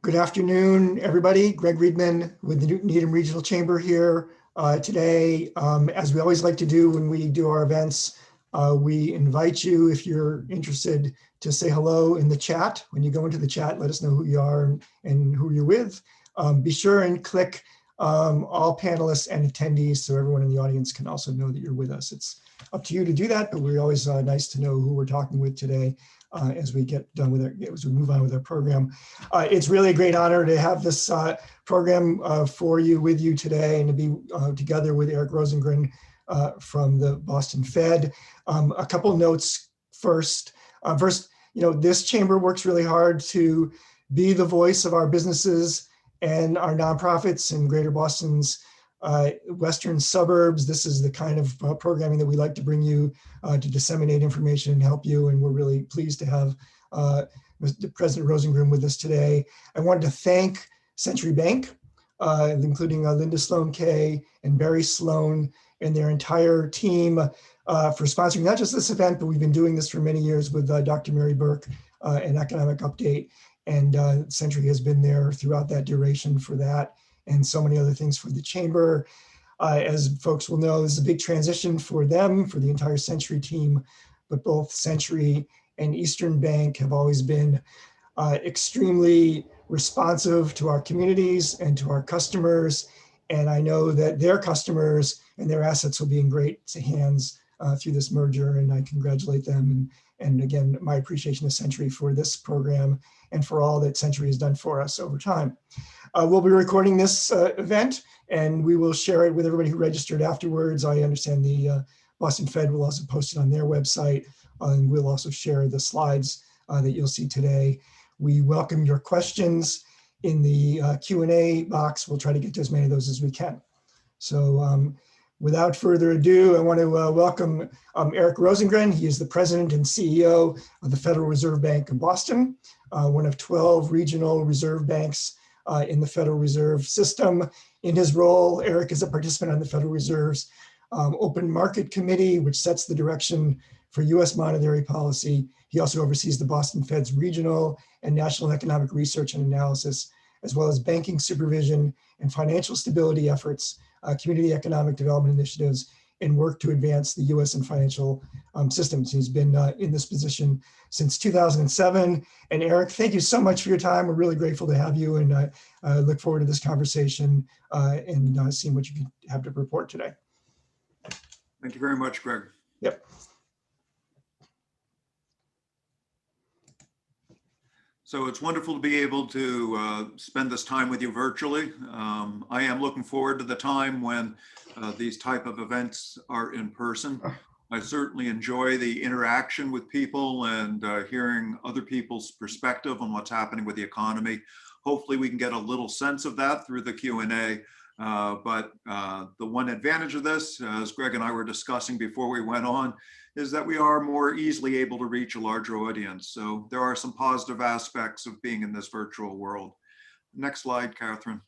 Good afternoon, everybody. Greg Riedman with the Needham Regional Chamber here today. As we always like to do when we do our events, we invite you, if you're interested, to say hello in the chat. When you go into the chat, let us know who you are and who you're with. Be sure and click all panelists and attendees so everyone in the audience can also know that you're with us. It's up to you to do that, but we're always nice to know who we're talking with today as we get done with it, as we move on with our program. It's really a great honor to have this program for you, with you today, and to be together with Eric Rosengren from the Boston Fed. A couple notes first. First, this chamber works really hard to be the voice of our businesses and our nonprofits in Greater Boston's western suburbs. This is the kind of programming that we like to bring you to disseminate information and help you. And we're really pleased to have President Rosengren with us today. I wanted to thank Century Bank, including Linda Sloan Kay and Barry Sloan and their entire team for sponsoring not just this event, but we've been doing this for many years with Dr. Mary Burke, an economic update. And Century has been there throughout that duration for that, and so many other things for the chamber. As folks will know, this is a big transition for them, for the entire Century team, but both Century and Eastern Bank have always been extremely responsive to our communities and to our customers. And I know that their customers and their assets will be in great hands through this merger, and I congratulate them. And again, my appreciation to Century for this program and for all that Century has done for us over time. We'll be recording this event, and we will share it with everybody who registered afterwards. I understand the Boston Fed will also post it on their website, and we'll also share the slides that you'll see today. We welcome your questions in the Q&A box. We'll try to get to as many of those as we can. So without further ado, I want to welcome Eric Rosengren. He is the president and CEO of the Federal Reserve Bank of Boston, one of 12 regional reserve banks in the Federal Reserve System. In his role, Eric is a participant on the Federal Reserve's Open Market Committee, which sets the direction for US monetary policy. He also oversees the Boston Fed's regional and national economic research and analysis, as well as banking supervision and financial stability efforts, community economic development initiatives, and work to advance the US and financial systems. He's been in this position since 2007. And Eric, thank you so much for your time. We're really grateful to have you, and I look forward to this conversation and seeing what you have to report today. Thank you very much, Greg. Yep. So it's wonderful to be able to spend this time with you virtually. I am looking forward to the time when these type of events are in person. I certainly enjoy the interaction with people and hearing other people's perspective on what's happening with the economy. Hopefully we can get a little sense of that through the Q&A. But the one advantage of this, as Greg and I were discussing before we went on, is that we are more easily able to reach a larger audience. So there are some positive aspects of being in this virtual world. Next slide, Catherine.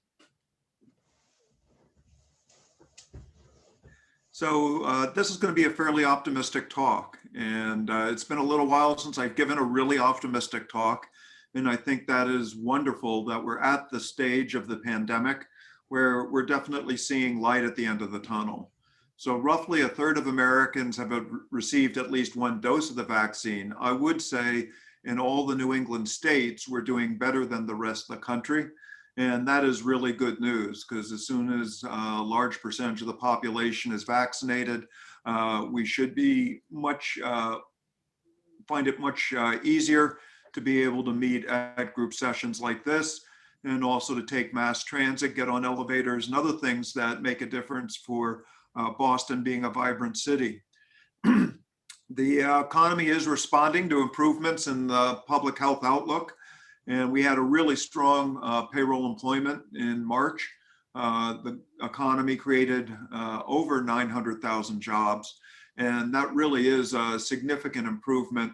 So this is going to be a fairly optimistic talk, and it's been a little while since I've given a really optimistic talk, and I think that is wonderful that we're at the stage of the pandemic where we're definitely seeing light at the end of the tunnel. So roughly a third of Americans have received at least one dose of the vaccine. I would say in all the New England states, we're doing better than the rest of the country. And that is really good news, because as soon as a large percentage of the population is vaccinated, we should be find it much easier to be able to meet at group sessions like this, and also to take mass transit, get on elevators and other things that make a difference for Boston being a vibrant city. The economy is responding to improvements in the public health outlook. And we had a really strong payroll employment in March. The economy created over 900,000 jobs. And that really is a significant improvement,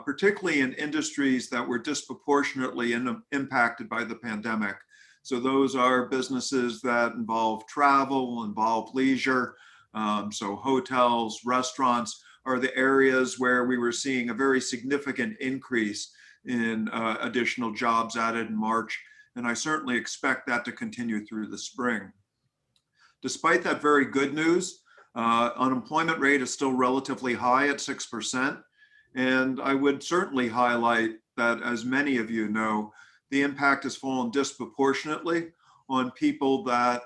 particularly in industries that were disproportionately impacted by the pandemic. So those are businesses that involve travel, involve leisure. So hotels, restaurants are the areas where we were seeing a very significant increase in additional jobs added in March. and I certainly expect that to continue through the spring. Despite that very good news, unemployment rate is still relatively high at 6%. And I would certainly highlight that, as many of you know, the impact has fallen disproportionately on people that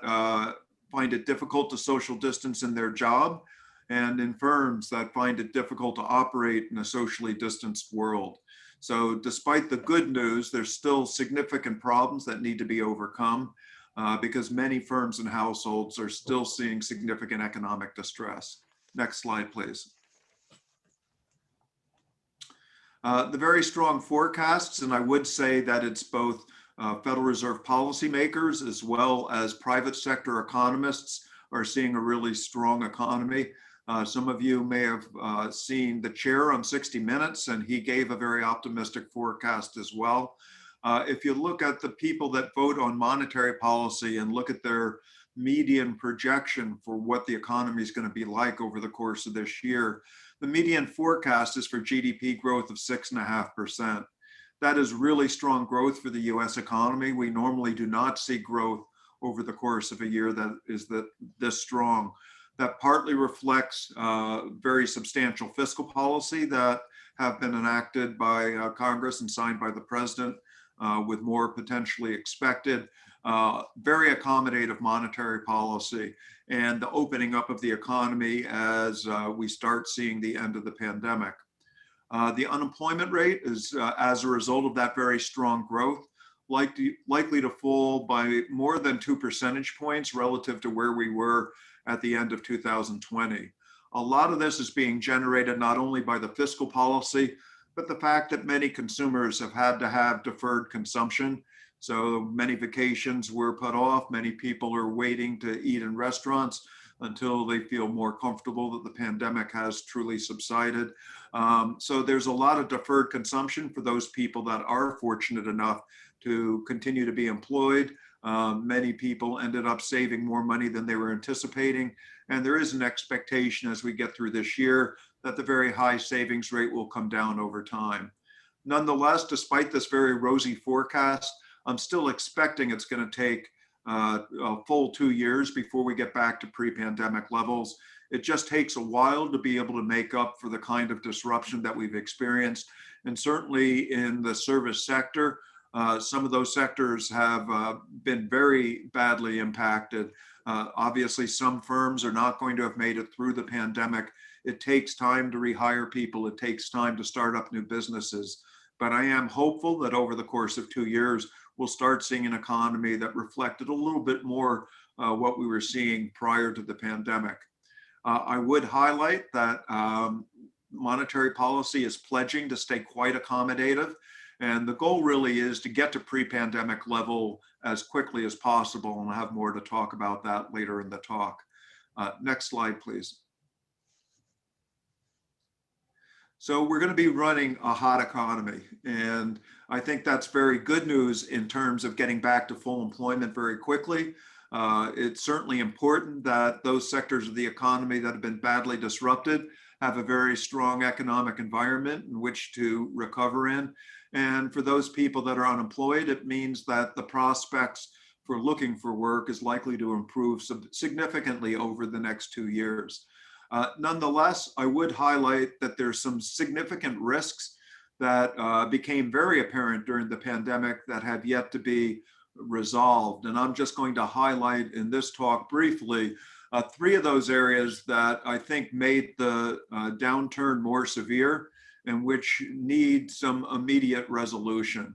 find it difficult to social distance in their job, and in firms that find it difficult to operate in a socially distanced world. So despite the good news, there's still significant problems that need to be overcome because many firms and households are still seeing significant economic distress. Next slide, please. The very strong forecasts, and I would say that it's both Federal Reserve policymakers as well as private sector economists are seeing a really strong economy. Some of you may have seen the chair on 60 Minutes, and he gave a very optimistic forecast as well. If you look at the people that vote on monetary policy and look at their median projection for what the economy is going to be like over the course of this year, the median forecast is for GDP growth of 6.5%. That is really strong growth for the US economy. We normally do not see growth over the course of a year that is this strong. That partly reflects very substantial fiscal policy that have been enacted by Congress and signed by the president, with more potentially expected. Very accommodative monetary policy and the opening up of the economy as we start seeing the end of the pandemic. The unemployment rate is, as a result of that very strong growth, likely to fall by more than 2 percentage points relative to where we were at the end of 2020. A lot of this is being generated not only by the fiscal policy, but the fact that many consumers have had to have deferred consumption. So many vacations were put off. Many people are waiting to eat in restaurants until they feel more comfortable that the pandemic has truly subsided. So there's a lot of deferred consumption for those people that are fortunate enough to continue to be employed. Many people ended up saving more money than they were anticipating. And there is an expectation as we get through this year that the very high savings rate will come down over time. Nonetheless, despite this very rosy forecast, I'm still expecting it's going to take a full 2 years before we get back to pre-pandemic levels. It just takes a while to be able to make up for the kind of disruption that we've experienced. And certainly in the service sector, some of those sectors have been very badly impacted. Obviously, some firms are not going to have made it through the pandemic. It takes time to rehire people. It takes time to start up new businesses. But I am hopeful that over the course of 2 years, we'll start seeing an economy that reflected a little bit more what we were seeing prior to the pandemic. I would highlight that monetary policy is pledging to stay quite accommodative. And the goal really is to get to pre-pandemic level as quickly as possible. And I'll have more to talk about that later in the talk. Next slide, please. So we're going to be running a hot economy. And I think that's very good news in terms of getting back to full employment very quickly. It's certainly important that those sectors of the economy that have been badly disrupted have a very strong economic environment in which to recover in. And for those people that are unemployed, it means that the prospects for looking for work is likely to improve significantly over the next 2 years. Nonetheless, I would highlight that there's some significant risks that became very apparent during the pandemic that have yet to be resolved. And I'm just going to highlight in this talk briefly 3 of those areas that I think made the downturn more severe and which need some immediate resolution.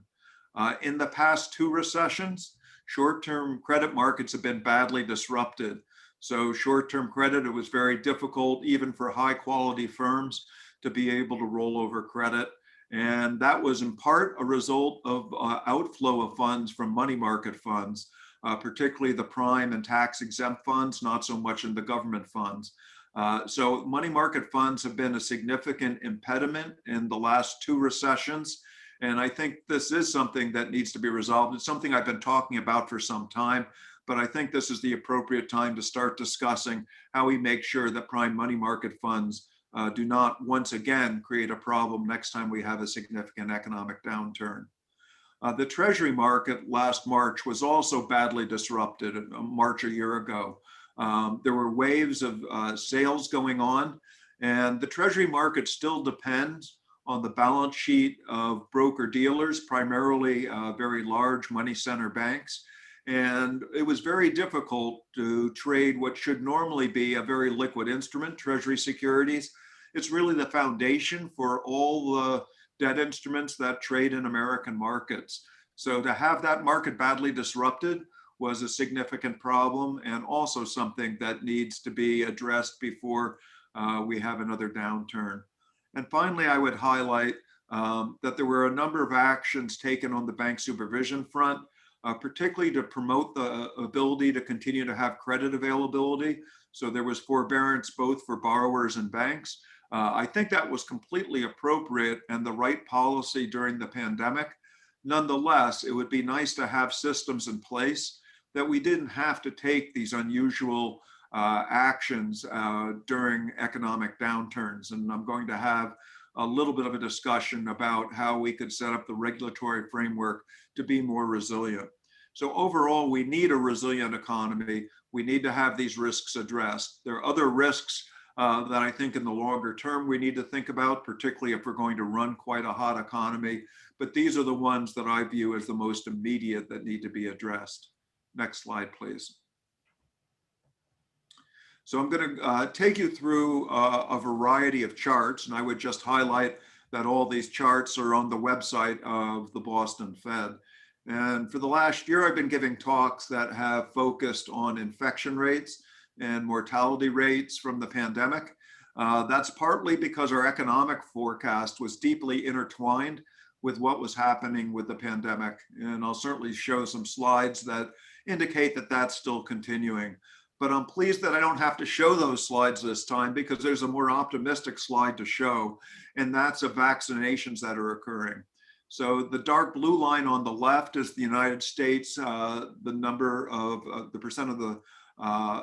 In the past 2 recessions, short-term credit markets have been badly disrupted. So short-term credit, it was very difficult even for high-quality firms to be able to roll over credit. And that was in part a result of outflow of funds from money market funds, particularly the prime and tax exempt funds, not so much in the government funds. So money market funds have been a significant impediment in the last 2 recessions. And I think this is something that needs to be resolved. It's something I've been talking about for some time, but I think this is the appropriate time to start discussing how we make sure that prime money market funds do not once again create a problem next time we have a significant economic downturn. The Treasury market last March was also badly disrupted, March a year ago. There were waves of sales going on, and the Treasury market still depends on the balance sheet of broker dealers, primarily very large money center banks. And it was very difficult to trade what should normally be a very liquid instrument, Treasury securities. It's really the foundation for all the debt instruments that trade in American markets. So to have that market badly disrupted was a significant problem, and also something that needs to be addressed before we have another downturn. And finally, I would highlight that there were a number of actions taken on the bank supervision front, particularly to promote the ability to continue to have credit availability. So there was forbearance both for borrowers and banks. I think that was completely appropriate and the right policy during the pandemic. Nonetheless, it would be nice to have systems in place that we didn't have to take these unusual actions during economic downturns. And I'm going to have a little bit of a discussion about how we could set up the regulatory framework to be more resilient. So overall, we need a resilient economy. We need to have these risks addressed. There are other risks that I think in the longer term we need to think about, particularly if we're going to run quite a hot economy. But these are the ones that I view as the most immediate that need to be addressed. Next slide, please. So I'm going to take you through a variety of charts, and I would just highlight that all these charts are on the website of the Boston Fed. And for the last year, I've been giving talks that have focused on infection rates and mortality rates from the pandemic. That's partly because our economic forecast was deeply intertwined with what was happening with the pandemic. And I'll certainly show some slides that indicate that that's still continuing. But I'm pleased that I don't have to show those slides this time, because there's a more optimistic slide to show, and that's of vaccinations that are occurring. So the dark blue line on the left is the United States, the number of the percent of the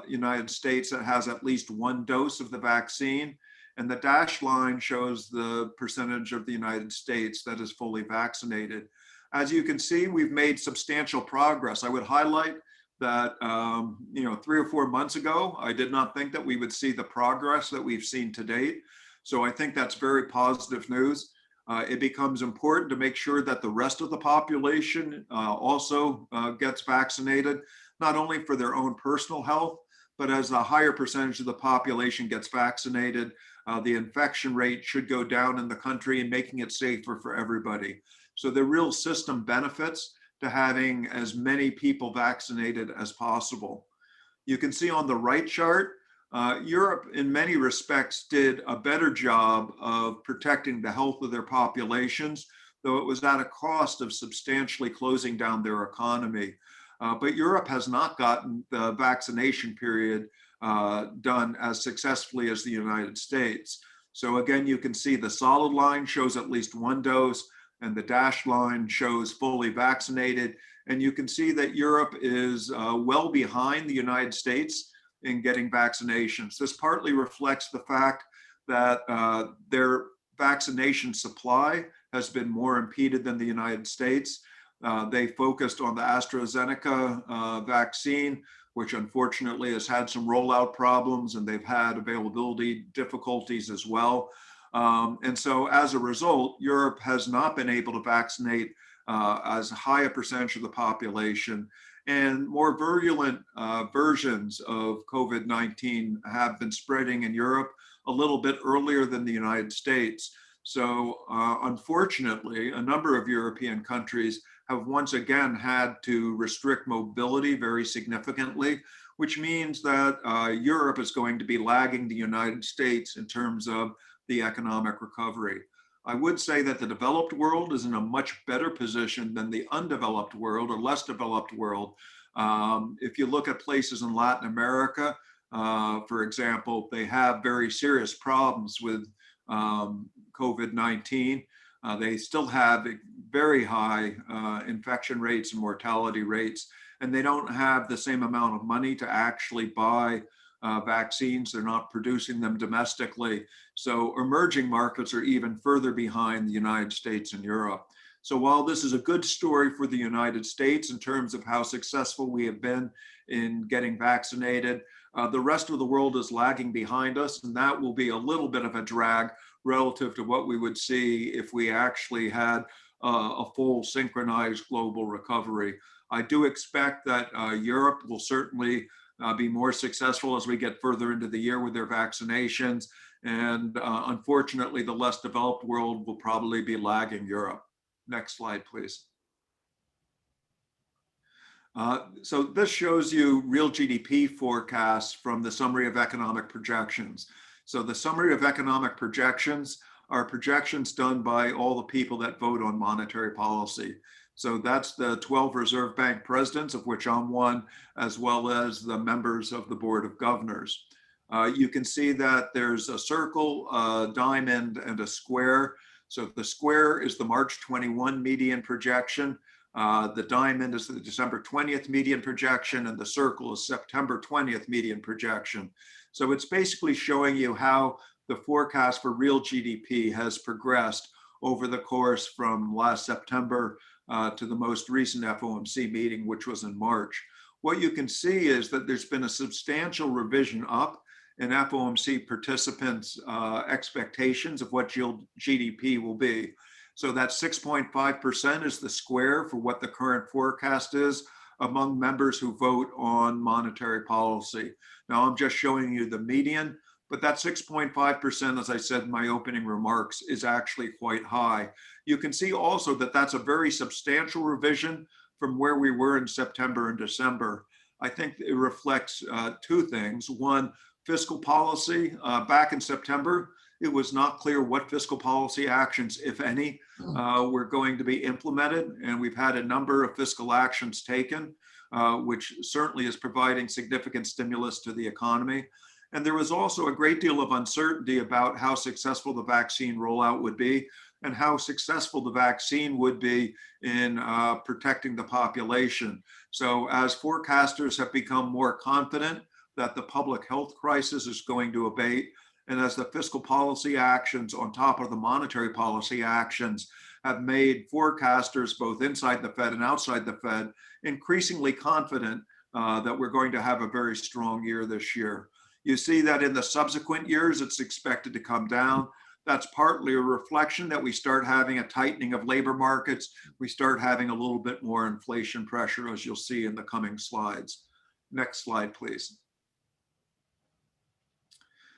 United States that has at least one dose of the vaccine. And the dashed line shows the percentage of the United States that is fully vaccinated. As you can see, we've made substantial progress. I would highlight that 3 or 4 months ago, I did not think that we would see the progress that we've seen to date. So I think that's very positive news. It becomes important to make sure that the rest of the population also gets vaccinated, not only for their own personal health, but as a higher percentage of the population gets vaccinated, the infection rate should go down in the country, and making it safer for everybody. So there are real system benefits to having as many people vaccinated as possible. You can see on the right chart, Europe in many respects did a better job of protecting the health of their populations, though it was at a cost of substantially closing down their economy. But Europe has not gotten the vaccination period done as successfully as the United States. So again, you can see the solid line shows at least one dose, and the dashed line shows fully vaccinated. And you can see that Europe is well behind the United States in getting vaccinations. This partly reflects the fact that their vaccination supply has been more impeded than the United States. They focused on the AstraZeneca vaccine, which unfortunately has had some rollout problems, and they've had availability difficulties as well. And so as a result, Europe has not been able to vaccinate as high a percentage of the population. And more virulent versions of COVID-19 have been spreading in Europe a little bit earlier than the United States. So unfortunately, a number of European countries have once again had to restrict mobility very significantly, which means that Europe is going to be lagging the United States in terms of the economic recovery. I would say that the developed world is in a much better position than the undeveloped world or less developed world. If you look at places in Latin America, for example, they have very serious problems with COVID-19. They still have very high infection rates and mortality rates, and they don't have the same amount of money to actually buy vaccines. They're not producing them domestically. So emerging markets are even further behind the United States and Europe. So while this is a good story for the United States in terms of how successful we have been in getting vaccinated, the rest of the world is lagging behind us, and that will be a little bit of a drag relative to what we would see if we actually had a full synchronized global recovery. I do expect that Europe will certainly be more successful as we get further into the year with their vaccinations. And unfortunately, the less developed world will probably be lagging Europe. Next slide, please. So this shows you real GDP forecasts from the Summary of Economic Projections. So the Summary of Economic Projections are projections done by all the people that vote on monetary policy. So that's the 12 Reserve Bank presidents, of which I'm one, as well as the members of the Board of Governors. You can see that there's a circle, a diamond, and a square. So the square is the March 21 median projection. The diamond is the December 20th median projection, and the circle is September 20th median projection. So it's basically showing you how the forecast for real GDP has progressed over the course from last September to the most recent FOMC meeting, which was in March. What you can see is that there's been a substantial revision up in FOMC participants' expectations of what GDP will be. So that 6.5% is the square for what the current forecast is among members who vote on monetary policy. Now I'm just showing you the median, but that 6.5%, as I said in my opening remarks, is actually quite high. You can see also that that's a very substantial revision from where we were in September and December. I think it reflects two things. One, fiscal policy. Back in September, it was not clear what fiscal policy actions, if any, were going to be implemented. And we've had a number of fiscal actions taken, which certainly is providing significant stimulus to the economy. And there was also a great deal of uncertainty about how successful the vaccine rollout would be and how successful the vaccine would be in protecting the population. So as forecasters have become more confident that the public health crisis is going to abate, and as the fiscal policy actions on top of the monetary policy actions have made forecasters both inside the Fed and outside the Fed increasingly confident that we're going to have a very strong year this year. You see that in the subsequent years, it's expected to come down. That's partly a reflection that we start having a tightening of labor markets. We start having a little bit more inflation pressure, as you'll see in the coming slides. Next slide, please.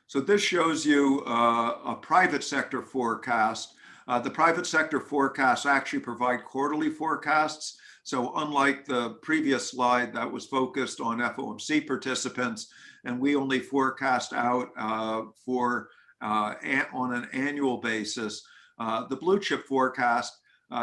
So this shows you a private sector forecast. The private sector forecasts actually provide quarterly forecasts. So unlike the previous slide that was focused on FOMC participants, and we only forecast out on an annual basis, the blue chip forecast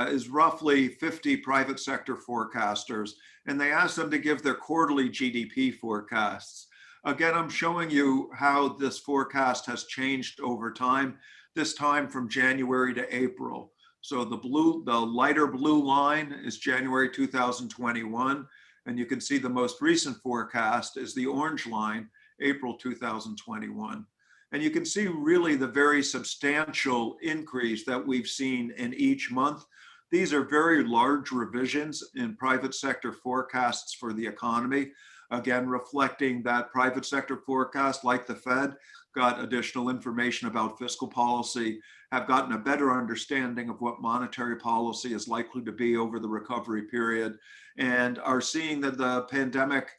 is roughly 50 private sector forecasters, and they ask them to give their quarterly GDP forecasts. Again, I'm showing you how this forecast has changed over time, this time from January to April. So the lighter blue line is January 2021, and you can see the most recent forecast is the orange line, April 2021. And you can see really the very substantial increase that we've seen in each month. These are very large revisions in private sector forecasts for the economy. Again, reflecting that private sector forecast, like the Fed, got additional information about fiscal policy, have gotten a better understanding of what monetary policy is likely to be over the recovery period, and are seeing that the pandemic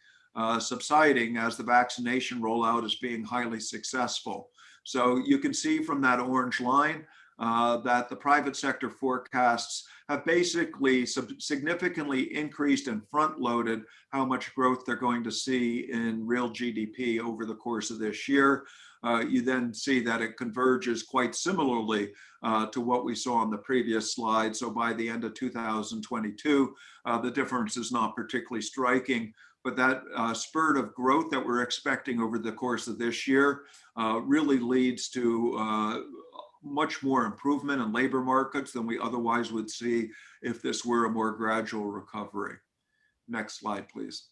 subsiding as the vaccination rollout is being highly successful. So you can see from that orange line that the private sector forecasts have basically significantly increased and front-loaded how much growth they're going to see in real GDP over the course of this year. You then see that it converges quite similarly to what we saw on the previous slide. So by the end of 2022, the difference is not particularly striking, but that spurt of growth that we're expecting over the course of this year really leads to much more improvement in labor markets than we otherwise would see if this were a more gradual recovery. Next slide, please.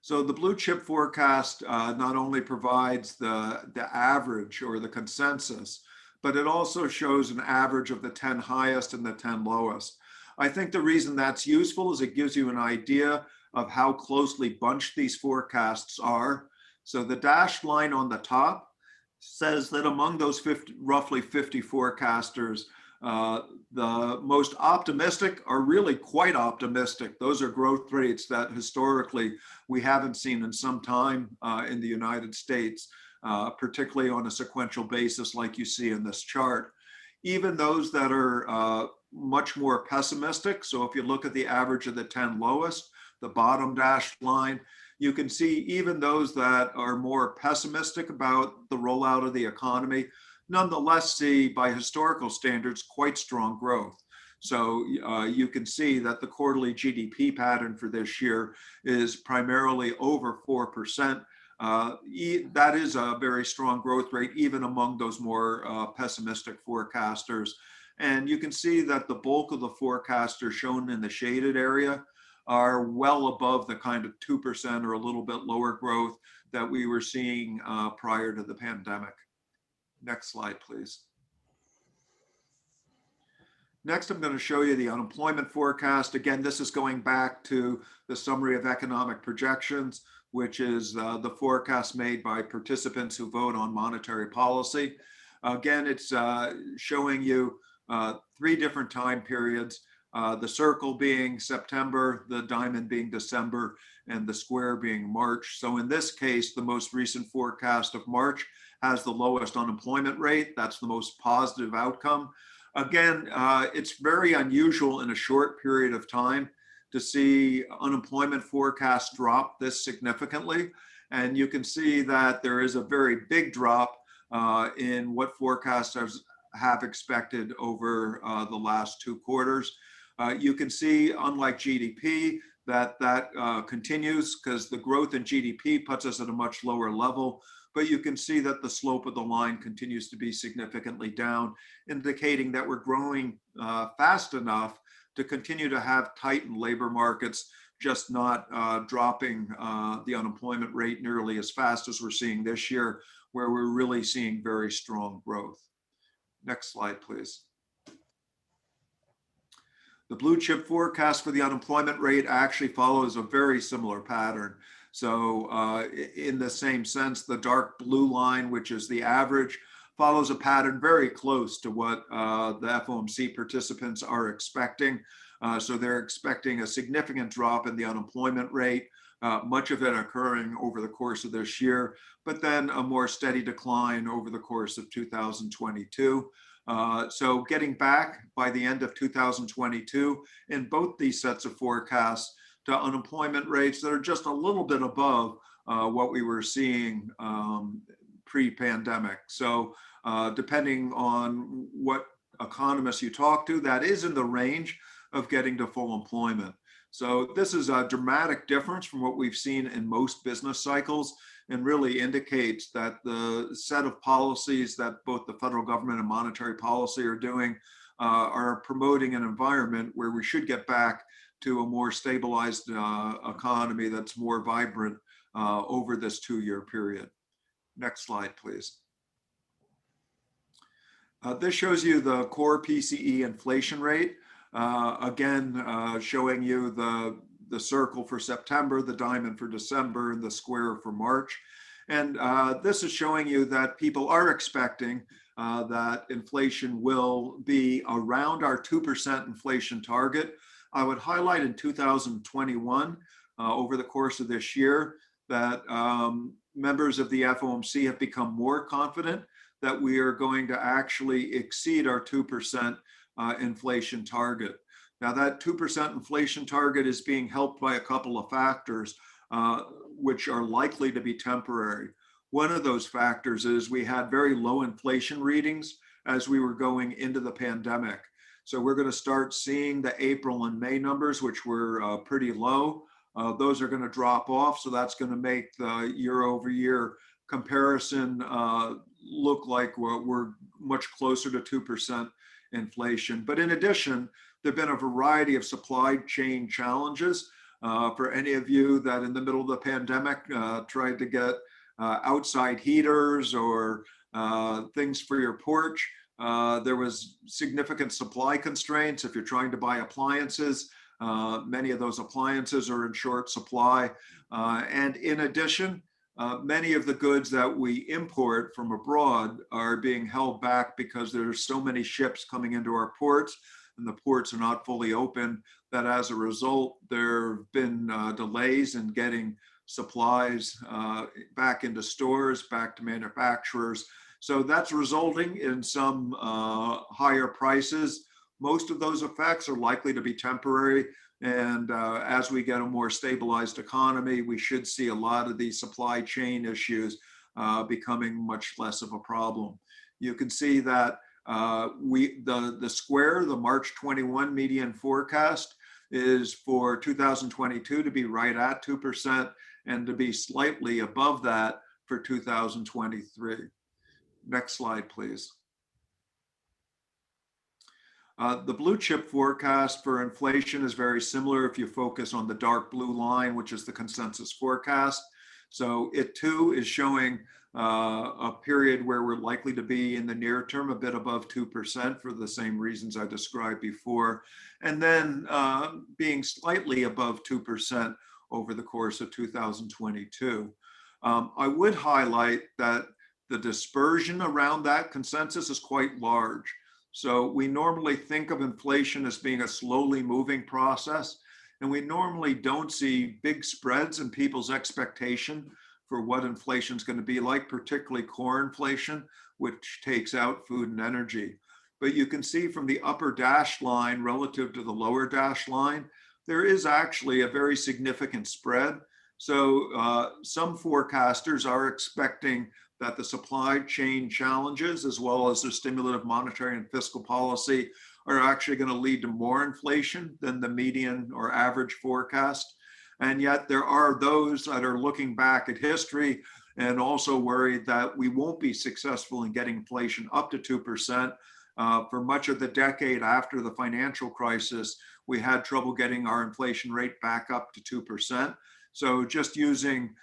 So the blue chip forecast not only provides the average or the consensus, but it also shows an average of the 10 highest and the 10 lowest. I think the reason that's useful is it gives you an idea of how closely bunched these forecasts are. So the dashed line on the top says that among those roughly 50 forecasters, the most optimistic are really quite optimistic. Those are growth rates that historically we haven't seen in some time in the United States, particularly on a sequential basis like you see in this chart. Even those that are much more pessimistic, so if you look at the average of the 10 lowest, the bottom dashed line, you can see even those that are more pessimistic about the rollout of the economy, nonetheless see by historical standards quite strong growth. So you can see that the quarterly GDP pattern for this year is primarily over 4%. That is a very strong growth rate, even among those more pessimistic forecasters. And you can see that the bulk of the forecasters shown in the shaded area are well above the kind of 2% or a little bit lower growth that we were seeing prior to the pandemic. Next slide, please. Next, I'm going to show you the unemployment forecast. Again, this is going back to the summary of economic projections, which is the forecast made by participants who vote on monetary policy. Again, it's showing you 3 different time periods. The circle being September, the diamond being December, and the square being March. So in this case, the most recent forecast of March has the lowest unemployment rate. That's the most positive outcome. Again, it's very unusual in a short period of time to see unemployment forecasts drop this significantly. And you can see that there is a very big drop in what forecasters have expected over the last 2 quarters. You can see, unlike GDP, that continues because the growth in GDP puts us at a much lower level. But you can see that the slope of the line continues to be significantly down, indicating that we're growing fast enough to continue to have tightened labor markets, just not dropping the unemployment rate nearly as fast as we're seeing this year, where we're really seeing very strong growth. Next slide, please. The blue chip forecast for the unemployment rate actually follows a very similar pattern. So in the same sense, the dark blue line, which is the average, follows a pattern very close to what the FOMC participants are expecting. So they're expecting a significant drop in the unemployment rate, much of it occurring over the course of this year, but then a more steady decline over the course of 2022. So getting back by the end of 2022 in both these sets of forecasts to unemployment rates that are just a little bit above what we were seeing pre-pandemic. So depending on what economists you talk to, that is in the range of getting to full employment. So this is a dramatic difference from what we've seen in most business cycles, and really indicates that the set of policies that both the federal government and monetary policy are doing are promoting an environment where we should get back to a more stabilized economy that's more vibrant over this 2-year period. Next slide, please. This shows you the core PCE inflation rate. Again, showing you the circle for September, the diamond for December, and the square for March. And this is showing you that people are expecting that inflation will be around our 2% inflation target. I would highlight in 2021, over the course of this year, that members of the FOMC have become more confident that we are going to actually exceed our 2% inflation target. Now that 2% inflation target is being helped by a couple of factors, which are likely to be temporary. One of those factors is we had very low inflation readings as we were going into the pandemic. So we're going to start seeing the April and May numbers, which were pretty low. Those are going to drop off. So that's going to make the year-over-year comparison look like we're much closer to 2% inflation. But in addition, there have been a variety of supply chain challenges. For any of you that in the middle of the pandemic tried to get outside heaters or things for your porch, There was significant supply constraints. If you're trying to buy appliances, many of those appliances are in short supply. And in addition, many of the goods that we import from abroad are being held back because there's so many ships coming into our ports and the ports are not fully open, that as a result, there have been delays in getting supplies back into stores, back to manufacturers. So that's resulting in some higher prices. Most of those effects are likely to be temporary. And as we get a more stabilized economy, we should see a lot of these supply chain issues becoming much less of a problem. You can see that the square, the March 21 median forecast is for 2022 to be right at 2% and to be slightly above that for 2023. Next slide, please. The blue chip forecast for inflation is very similar if you focus on the dark blue line, which is the consensus forecast. So it too is showing a period where we're likely to be in the near term a bit above 2% for the same reasons I described before, and then being slightly above 2% over the course of 2022. I would highlight that the dispersion around that consensus is quite large. So we normally think of inflation as being a slowly moving process, and we normally don't see big spreads in people's expectation for what inflation is going to be like, particularly core inflation, which takes out food and energy. But you can see from the upper dashed line relative to the lower dashed line, there is actually a very significant spread. So some forecasters are expecting that the supply chain challenges, as well as the stimulative monetary and fiscal policy, are actually going to lead to more inflation than the median or average forecast. And yet there are those that are looking back at history and also worried that we won't be successful in getting inflation up to 2%. For much of the decade after the financial crisis, we had trouble getting our inflation rate back up to 2%. So just using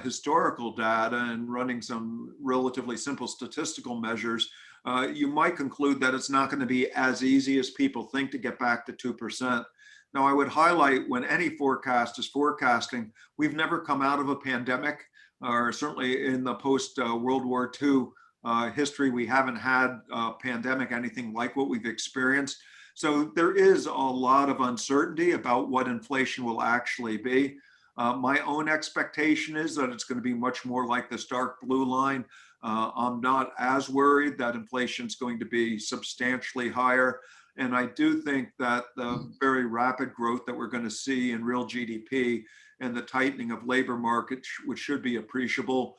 historical data and running some relatively simple statistical measures, you might conclude that it's not going to be as easy as people think to get back to 2%. Now, I would highlight when any forecast is forecasting, we've never come out of a pandemic, or certainly in the post-World War II history, we haven't had a pandemic, anything like what we've experienced. So there is a lot of uncertainty about what inflation will actually be. My own expectation is that it's going to be much more like this dark blue line. I'm not as worried that inflation is going to be substantially higher. And I do think that the very rapid growth that we're going to see in real GDP and the tightening of labor market, which should be appreciable,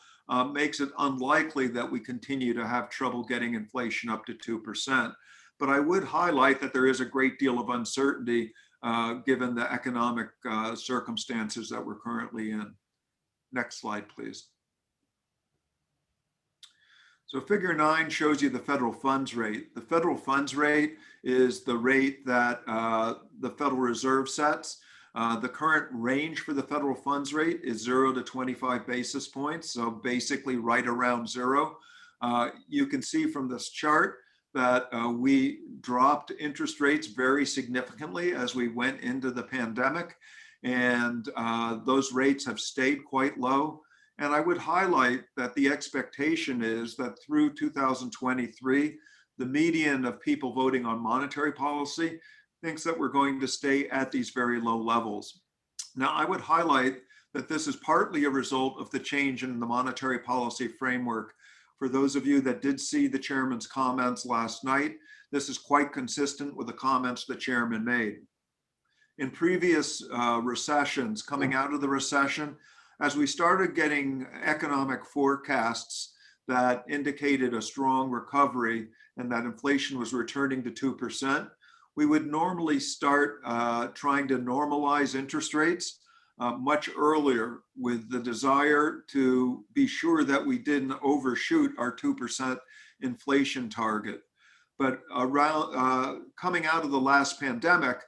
makes it unlikely that we continue to have trouble getting inflation up to 2%. But I would highlight that there is a great deal of uncertainty given the economic circumstances that we're currently in. Next slide, please. So figure 9 shows you the federal funds rate. The federal funds rate is the rate that the Federal Reserve sets. The current range for the federal funds rate is 0 to 25 basis points, so basically right around 0. You can see from this chart that we dropped interest rates very significantly as we went into the pandemic, and those rates have stayed quite low. And I would highlight that the expectation is that through 2023, the median of people voting on monetary policy thinks that we're going to stay at these very low levels. Now, I would highlight that this is partly a result of the change in the monetary policy framework. For those of you that did see the chairman's comments last night, this is quite consistent with the comments the chairman made. In previous recessions, coming out of the recession, as we started getting economic forecasts that indicated a strong recovery and that inflation was returning to 2%, we would normally start trying to normalize interest rates much earlier with the desire to be sure that we didn't overshoot our 2% inflation target. But around coming out of the last pandemic,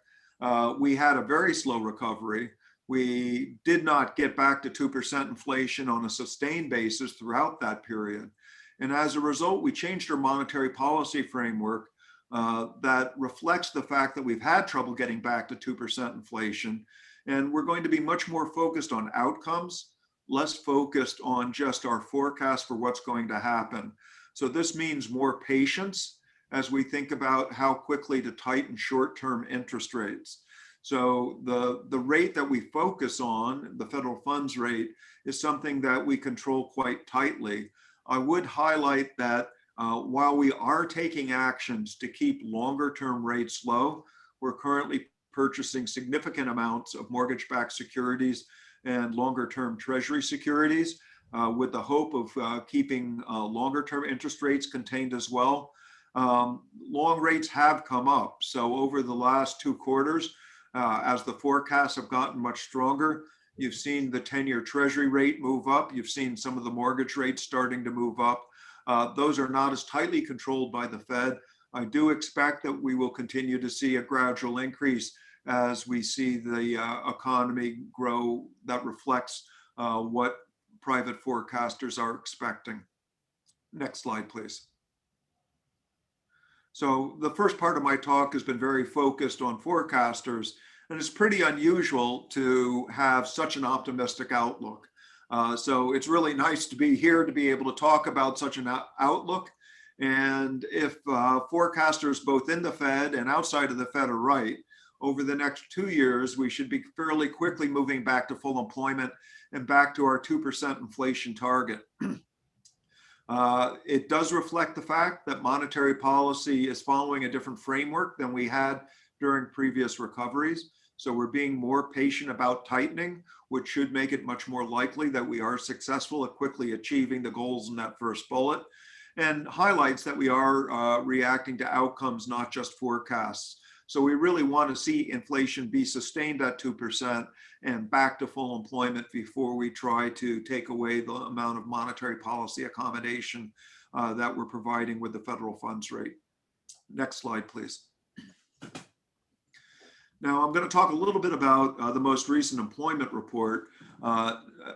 we had a very slow recovery. We did not get back to 2% inflation on a sustained basis throughout that period. And as a result, we changed our monetary policy framework that reflects the fact that we've had trouble getting back to 2% inflation. And we're going to be much more focused on outcomes, less focused on just our forecast for what's going to happen. So this means more patience as we think about how quickly to tighten short-term interest rates. So the rate that we focus on, the federal funds rate, is something that we control quite tightly. I would highlight that while we are taking actions to keep longer-term rates low, we're currently purchasing significant amounts of mortgage-backed securities and longer-term treasury securities with the hope of keeping longer-term interest rates contained as well. Long rates have come up. So over the last 2 quarters, as the forecasts have gotten much stronger, you've seen the 10-year treasury rate move up. You've seen some of the mortgage rates starting to move up. Those are not as tightly controlled by the Fed. I do expect that we will continue to see a gradual increase as we see the economy grow that reflects what private forecasters are expecting. Next slide, please. So the first part of my talk has been very focused on forecasters, and it's pretty unusual to have such an optimistic outlook. So it's really nice to be here to be able to talk about such an outlook. And if forecasters both in the Fed and outside of the Fed are right, over the next 2 years, we should be fairly quickly moving back to full employment and back to our 2% inflation target. It does reflect the fact that monetary policy is following a different framework than we had during previous recoveries. So we're being more patient about tightening, which should make it much more likely that we are successful at quickly achieving the goals in that first bullet, and highlights that we are reacting to outcomes, not just forecasts. So we really want to see inflation be sustained at 2% and back to full employment before we try to take away the amount of monetary policy accommodation that we're providing with the federal funds rate. Next slide, please. Now, I'm going to talk a little bit about the most recent employment report.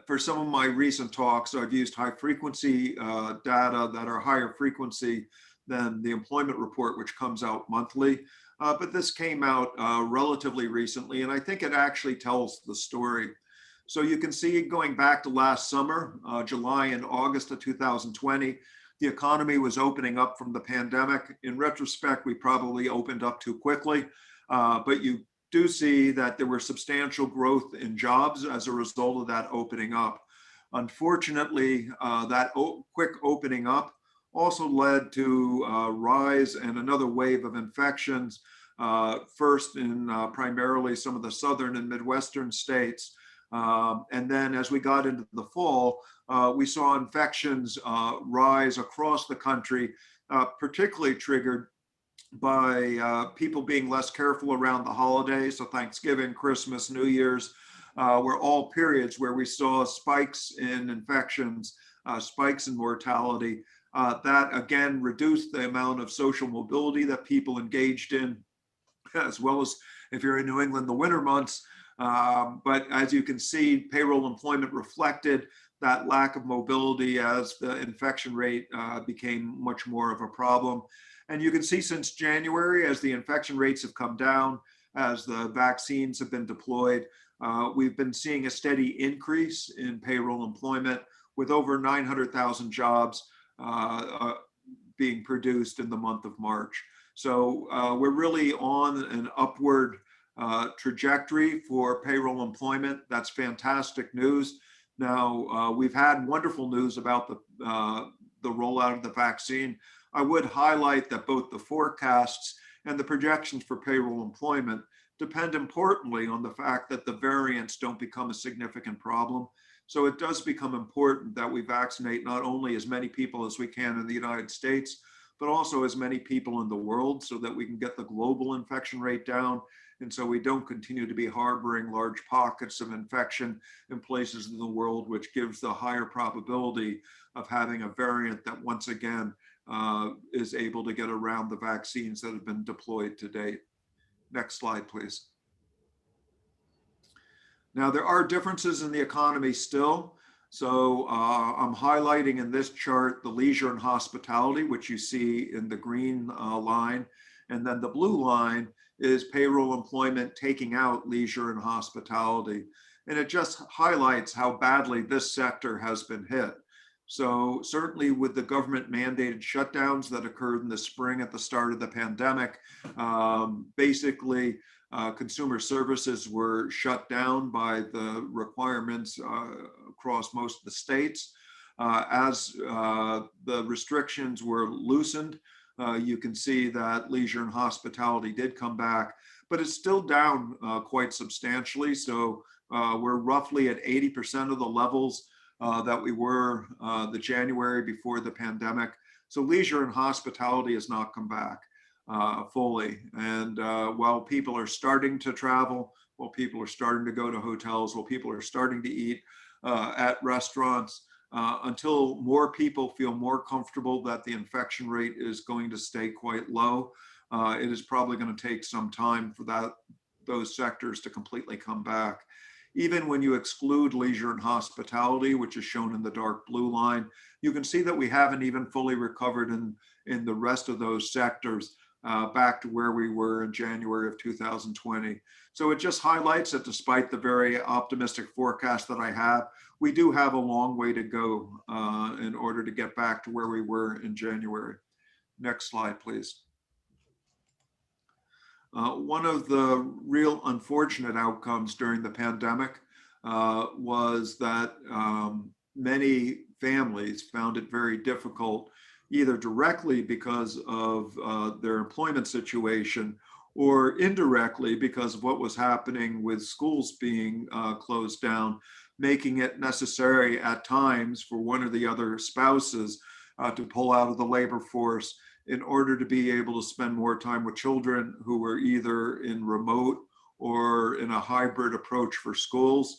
For some of my recent talks, I've used high frequency data that are higher frequency than the employment report, which comes out monthly. But this came out relatively recently, and I think it actually tells the story. So you can see going back to last summer, July and August of 2020, the economy was opening up from the pandemic. In retrospect, we probably opened up too quickly, but you do see that there were substantial growth in jobs as a result of that opening up. Unfortunately, that quick opening up also led to a rise and another wave of infections, first in primarily some of the southern and Midwestern states. And then as we got into the fall, we saw infections rise across the country, particularly triggered by people being less careful around the holidays. So Thanksgiving, Christmas, New Year's were all periods where we saw spikes in infections, spikes in mortality. That again reduced the amount of social mobility that people engaged in, as well as if you're in New England, the winter months. But as you can see, payroll employment reflected that lack of mobility as the infection rate became much more of a problem. And you can see since January, as the infection rates have come down, as the vaccines have been deployed, we've been seeing a steady increase in payroll employment with over 900,000 jobs being produced in the month of March. So we're really on an upward trajectory for payroll employment. That's fantastic news. Now, we've had wonderful news about the rollout of the vaccine. I would highlight that both the forecasts and the projections for payroll employment depend importantly on the fact that the variants don't become a significant problem. So it does become important that we vaccinate not only as many people as we can in the United States, but also as many people in the world so that we can get the global infection rate down. And so we don't continue to be harboring large pockets of infection in places in the world, which gives the higher probability of having a variant that once again is able to get around the vaccines that have been deployed to date. Next slide, please. Now, there are differences in the economy still. So I'm highlighting in this chart the leisure and hospitality, which you see in the green line. And then the blue line is payroll employment taking out leisure and hospitality. And it just highlights how badly this sector has been hit. So certainly with the government mandated shutdowns that occurred in the spring at the start of the pandemic, basically consumer services were shut down by the requirements across most of the states. As the restrictions were loosened, you can see that leisure and hospitality did come back, but it's still down quite substantially. So we're roughly at 80% of the levels that we were the January before the pandemic. So leisure and hospitality has not come back fully. And while people are starting to travel, while people are starting to go to hotels, while people are starting to eat at restaurants, until more people feel more comfortable that the infection rate is going to stay quite low, it is probably going to take some time for those sectors to completely come back. Even when you exclude leisure and hospitality, which is shown in the dark blue line, you can see that we haven't even fully recovered in the rest of those sectors back to where we were in January of 2020. So it just highlights that despite the very optimistic forecast that I have, we do have a long way to go in order to get back to where we were in January. Next slide, please. One of the real unfortunate outcomes during the pandemic was that many families found it very difficult, either directly because of their employment situation or indirectly because of what was happening with schools being closed down, making it necessary at times for one or the other spouses to pull out of the labor force in order to be able to spend more time with children who were either in remote or in a hybrid approach for schools.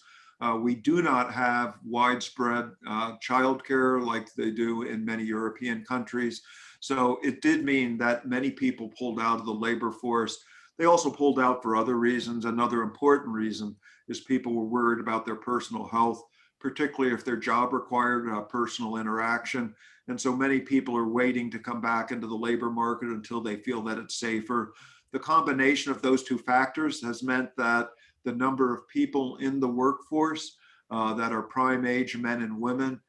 We do not have widespread childcare like they do in many European countries. So it did mean that many people pulled out of the labor force. They also pulled out for other reasons. Another important reason is people were worried about their personal health, particularly if their job required personal interaction. And so many people are waiting to come back into the labor market until they feel that it's safer. The combination of those two factors has meant that the number of people in the workforce that are prime age men and women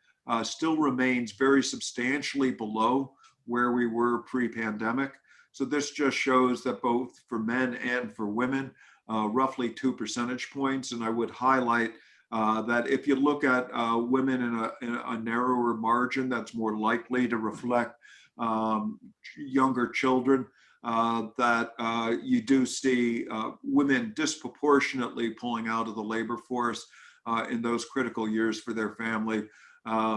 still remains very substantially below where we were pre-pandemic. So this just shows that both for men and for women, roughly 2 percentage points. And I would highlight that if you look at women in a narrower margin, that's more likely to reflect younger children, that you do see women disproportionately pulling out of the labor force in those critical years for their family.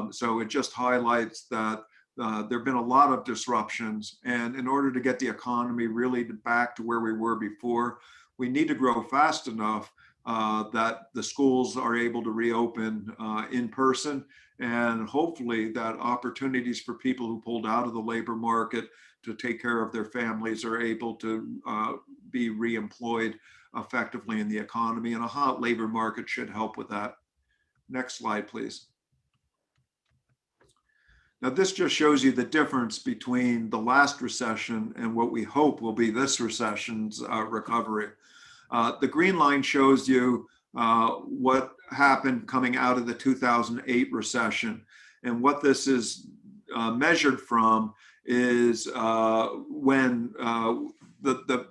So it just highlights that there have been a lot of disruptions, and in order to get the economy really back to where we were before, we need to grow fast enough that the schools are able to reopen in person, and hopefully that opportunities for people who pulled out of the labor market to take care of their families are able to be reemployed effectively in the economy, and a hot labor market should help with that. Next slide, please. Now, this just shows you the difference between the last recession and what we hope will be this recession's recovery. The green line shows you what happened coming out of the 2008 recession. And what this is measured from is when the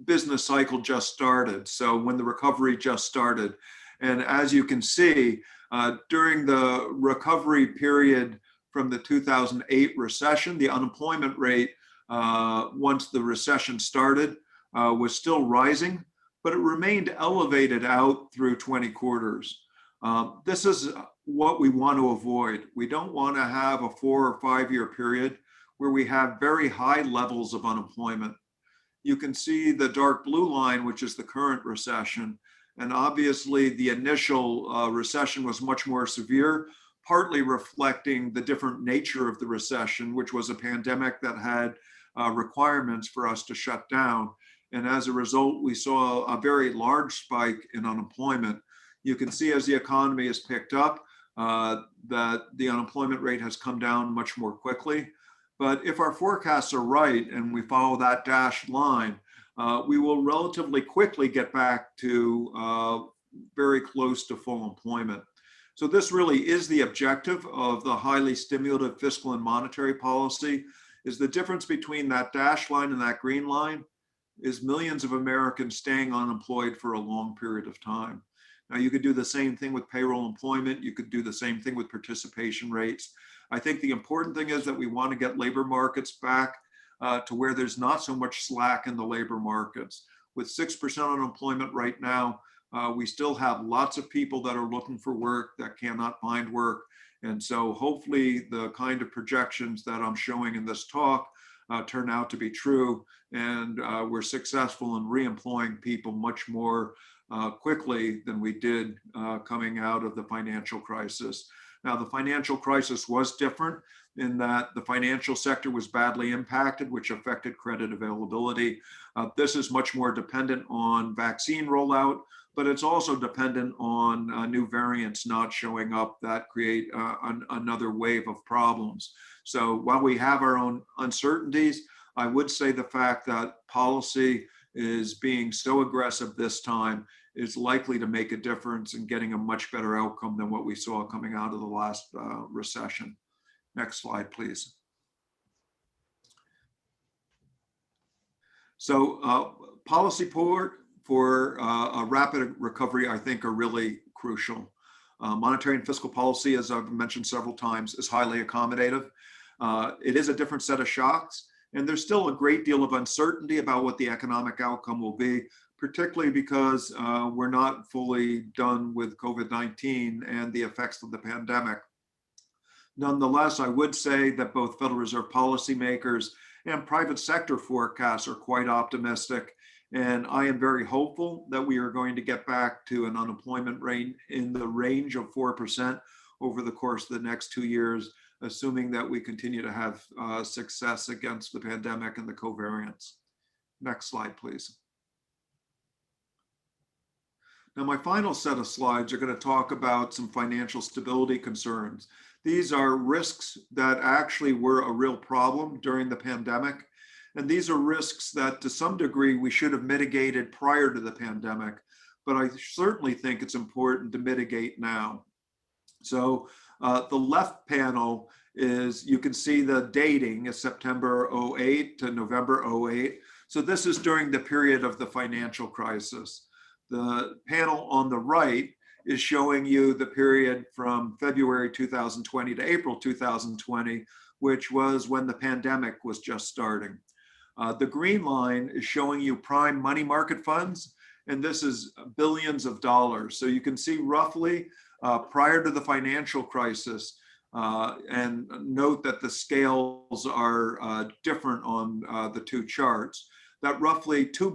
business cycle just started. So when the recovery just started. And as you can see, during the recovery period from the 2008 recession, the unemployment rate, once the recession started, was still rising, but it remained elevated out through 20 quarters. This is what we want to avoid. We don't want to have a 4 or 5 year period where we have very high levels of unemployment. You can see the dark blue line, which is the current recession. And obviously the initial recession was much more severe, partly reflecting the different nature of the recession, which was a pandemic that had requirements for us to shut down. And as a result, we saw a very large spike in unemployment. You can see as the economy has picked up, that the unemployment rate has come down much more quickly. But if our forecasts are right and we follow that dashed line, we will relatively quickly get back to very close to full employment. So this really is the objective of the highly stimulative fiscal and monetary policy. Is the difference between that dashed line and that green line is millions of Americans staying unemployed for a long period of time. Now, you could do the same thing with payroll employment. You could do the same thing with participation rates. I think the important thing is that we want to get labor markets back to where there's not so much slack in the labor markets. With 6% unemployment right now, we still have lots of people that are looking for work that cannot find work. And so hopefully the kind of projections that I'm showing in this talk turn out to be true, and we're successful in reemploying people much more quickly than we did coming out of the financial crisis. Now, the financial crisis was different in that the financial sector was badly impacted, which affected credit availability. This is much more dependent on vaccine rollout, but it's also dependent on new variants not showing up that create another wave of problems. So while we have our own uncertainties, I would say the fact that policy is being so aggressive this time is likely to make a difference in getting a much better outcome than what we saw coming out of the last recession. Next slide, please. So policy for a rapid recovery, I think, are really crucial. Monetary and fiscal policy, as I've mentioned several times, is highly accommodative. It is a different set of shocks, and there's still a great deal of uncertainty about what the economic outcome will be, particularly because we're not fully done with COVID-19 and the effects of the pandemic. Nonetheless, I would say that both Federal Reserve policymakers and private sector forecasts are quite optimistic. And I am very hopeful that we are going to get back to an unemployment rate in the range of 4% over the course of the next 2 years, assuming that we continue to have success against the pandemic and the covariants. Next slide, please. Now, my final set of slides are going to talk about some financial stability concerns. These are risks that actually were a real problem during the pandemic. And these are risks that to some degree we should have mitigated prior to the pandemic, but I certainly think it's important to mitigate now. So the left panel is, you can see the dating is September 08 to November 08. So this is during the period of the financial crisis. The panel on the right is showing you the period from February 2020 to April 2020, which was when the pandemic was just starting. The green line is showing you prime money market funds, and this is billions of dollars. So you can see roughly prior to the financial crisis, and note that the scales are different on the two charts, that roughly $2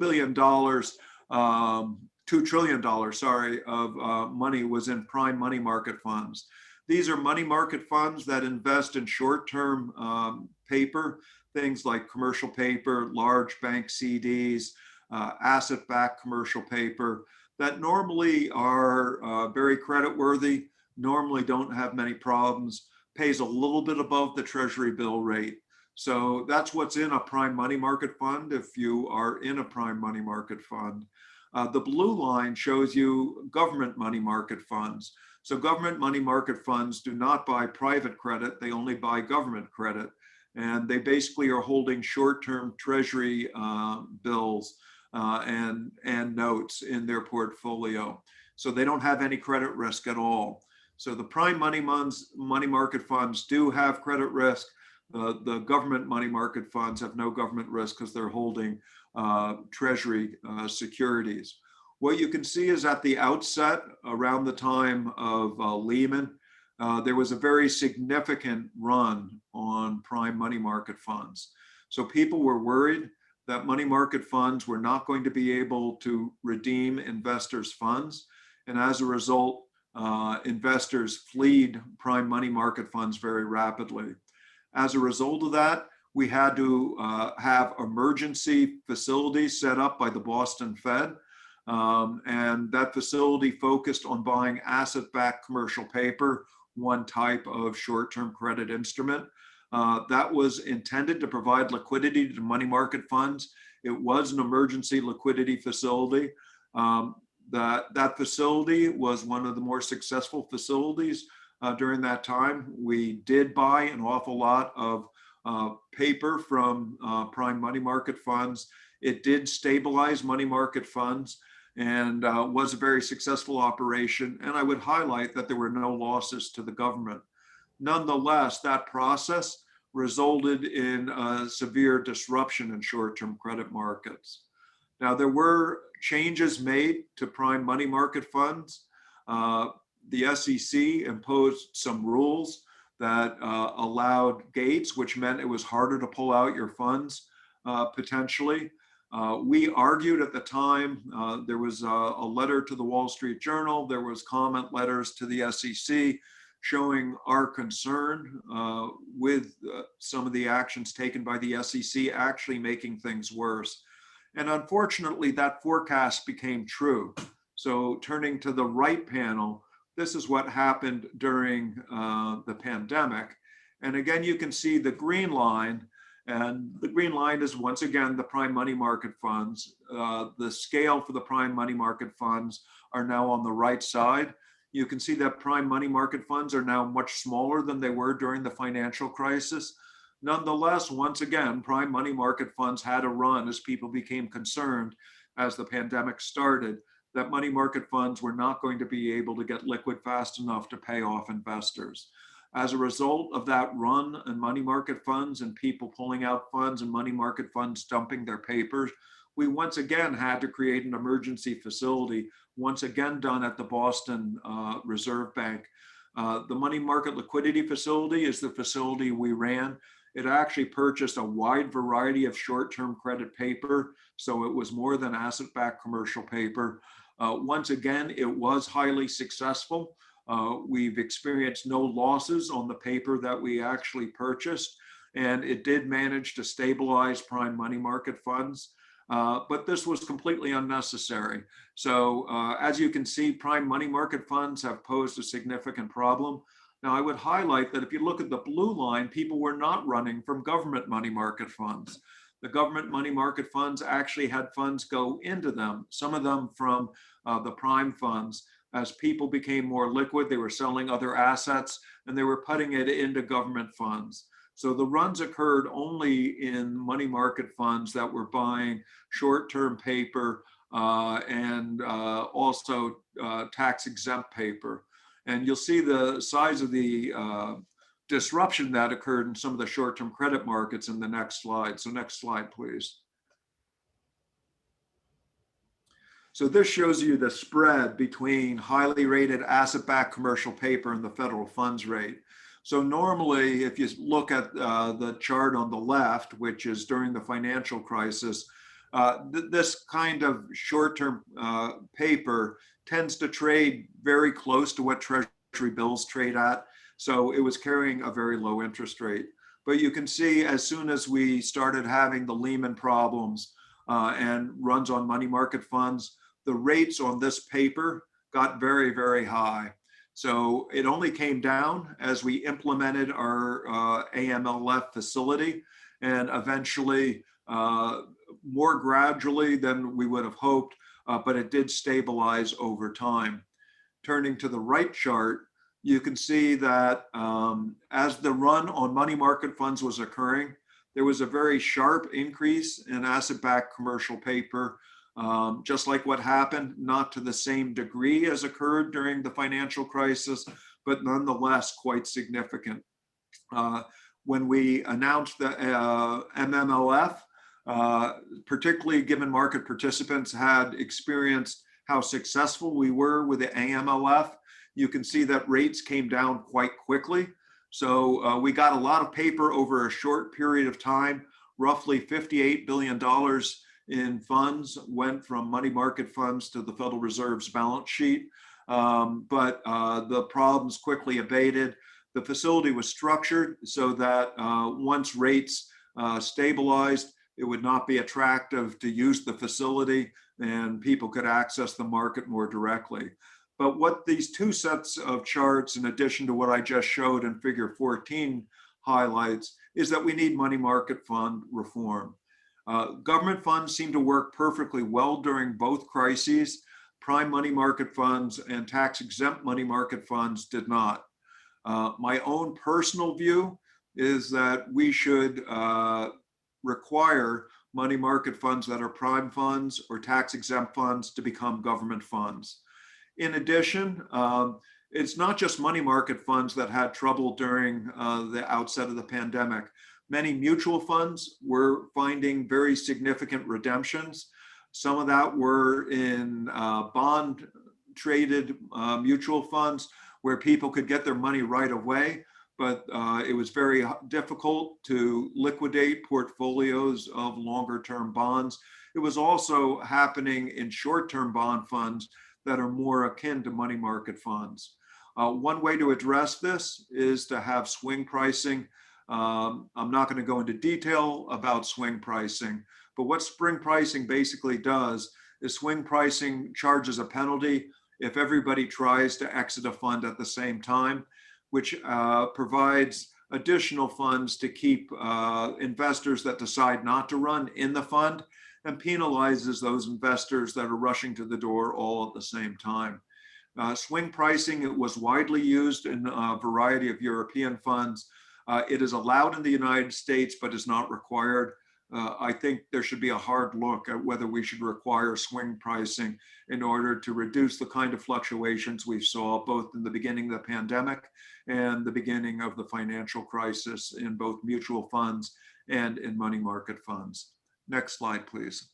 trillion, sorry, of money was in prime money market funds. These are money market funds that invest in short-term paper, things like commercial paper, large bank CDs, asset-backed commercial paper that normally are very creditworthy, normally don't have many problems, pays a little bit above the treasury bill rate. So that's what's in a prime money market fund if you are in a prime money market fund. The blue line shows you government money market funds. So government money market funds do not buy private credit, they only buy government credit. And they basically are holding short-term treasury bills and notes in their portfolio. So they don't have any credit risk at all. So the prime money market funds do have credit risk. The government money market funds have no government risk because they're holding treasury securities. What you can see is at the outset, around the time of Lehman, there was a very significant run on prime money market funds. So people were worried that money market funds were not going to be able to redeem investors' funds. And as a result, investors fled prime money market funds very rapidly. As a result of that, we had to have emergency facilities set up by the Boston Fed. And that facility focused on buying asset-backed commercial paper, one type of short-term credit instrument. That was intended to provide liquidity to money market funds. It was an emergency liquidity facility. That facility was one of the more successful facilities during that time. We did buy an awful lot of paper from prime money market funds. It did stabilize money market funds and was a very successful operation. And I would highlight that there were no losses to the government. Nonetheless, that process resulted in a severe disruption in short-term credit markets. Now, there were changes made to prime money market funds. The SEC imposed some rules that allowed gates, which meant it was harder to pull out your funds potentially. We argued at the time, there was a letter to the Wall Street Journal, there was comment letters to the SEC showing our concern with some of the actions taken by the SEC actually making things worse. And unfortunately, that forecast became true. So turning to the right panel, this is what happened during the pandemic. And again, you can see the green line, and the green line is once again the prime money market funds. The scale for the prime money market funds are now on the right side. You can see that prime money market funds are now much smaller than they were during the financial crisis. Nonetheless, once again, prime money market funds had a run as people became concerned as the pandemic started that money market funds were not going to be able to get liquid fast enough to pay off investors. As a result of that run in money market funds and people pulling out funds and money market funds dumping their papers, we once again had to create an emergency facility, once again done at the Boston Reserve Bank. The money market liquidity facility is the facility we ran. It actually purchased a wide variety of short-term credit paper, so it was more than asset-backed commercial paper. Once again, it was highly successful. We've experienced no losses on the paper that we actually purchased, and it did manage to stabilize prime money market funds. But this was completely unnecessary. So as you can see, prime money market funds have posed a significant problem. Now, I would highlight that if you look at the blue line, people were not running from government money market funds. The government money market funds actually had funds go into them, some of them from the prime funds. As people became more liquid, they were selling other assets and they were putting it into government funds. So the runs occurred only in money market funds that were buying short-term paper and also tax-exempt paper. And you'll see the size of the disruption that occurred in some of the short-term credit markets in the next slide. So next slide, please. So this shows you the spread between highly rated asset-backed commercial paper and the federal funds rate. So normally, if you look at the chart on the left, which is during the financial crisis, this kind of short-term paper tends to trade very close to what Treasury bills trade at. So it was carrying a very low interest rate. But you can see as soon as we started having the Lehman problems and runs on money market funds, the rates on this paper got very, very high. So it only came down as we implemented our AMLF facility, and eventually more gradually than we would have hoped, but it did stabilize over time. Turning to the right chart, you can see that as the run on money market funds was occurring, there was a very sharp increase in asset-backed commercial paper, just like what happened, not to the same degree as occurred during the financial crisis, but nonetheless quite significant. When we announced the MMLF, particularly given market participants had experienced how successful we were with the AMLF, you can see that rates came down quite quickly. So we got a lot of paper over a short period of time. Roughly $58 billion in funds went from money market funds to the Federal Reserve's balance sheet. But the problems quickly abated. The facility was structured so that once rates stabilized, it would not be attractive to use the facility and people could access the market more directly. But what these two sets of charts, in addition to what I just showed in figure 14, highlights is that we need money market fund reform. Government funds seem to work perfectly well during both crises. Prime money market funds and tax exempt money market funds did not. My own personal view is that we should require money market funds that are prime funds or tax exempt funds to become government funds. In addition, it's not just money market funds that had trouble during the outset of the pandemic. Many mutual funds were finding very significant redemptions. Some of that were in bond traded mutual funds where people could get their money right away, but it was very difficult to liquidate portfolios of longer term bonds. It was also happening in short-term bond funds that are more akin to money market funds. One way to address this is to have swing pricing. I'm not going to go into detail about swing pricing, but what swing pricing basically does is swing pricing charges a penalty if everybody tries to exit a fund at the same time, which provides additional funds to keep investors that decide not to run in the fund, and penalizes those investors that are rushing to the door all at the same time. Swing pricing, it was widely used in a variety of European funds. It is allowed in the United States, but is not required. I think there should be a hard look at whether we should require swing pricing in order to reduce the kind of fluctuations we saw both in the beginning of the pandemic and the beginning of the financial crisis in both mutual funds and in money market funds. Next slide, please.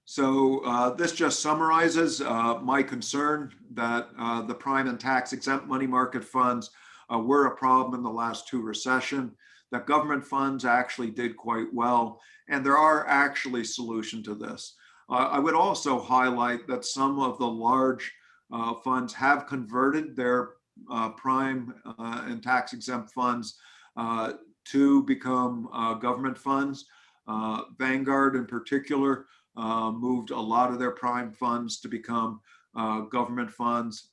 So this just summarizes my concern that the prime and tax exempt money market funds were a problem in the last two recessions, that government funds actually did quite well, and there are actually solutions to this. I would also highlight that some of the large funds have converted their prime and tax exempt funds to become government funds. Vanguard in particular moved a lot of their prime funds to become government funds.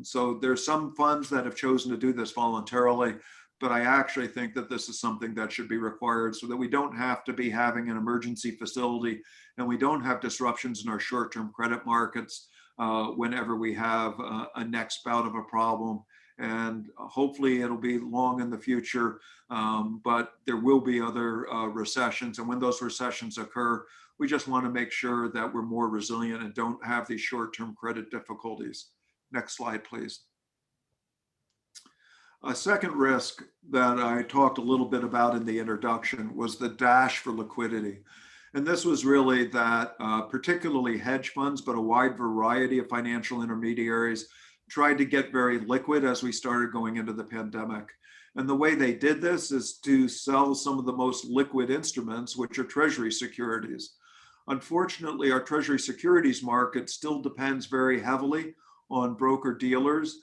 So there's some funds that have chosen to do this voluntarily, but I actually think that this is something that should be required so that we don't have to be having an emergency facility and we don't have disruptions in our short-term credit markets whenever we have a next bout of a problem. And hopefully it'll be long in the future, but there will be other recessions. And when those recessions occur, we just want to make sure that we're more resilient and don't have these short-term credit difficulties. Next slide, please. A second risk that I talked a little bit about in the introduction was the dash for liquidity. And this was really that particularly hedge funds, but a wide variety of financial intermediaries tried to get very liquid as we started going into the pandemic. And the way they did this is to sell some of the most liquid instruments, which are treasury securities. Unfortunately, our treasury securities market still depends very heavily on broker dealers.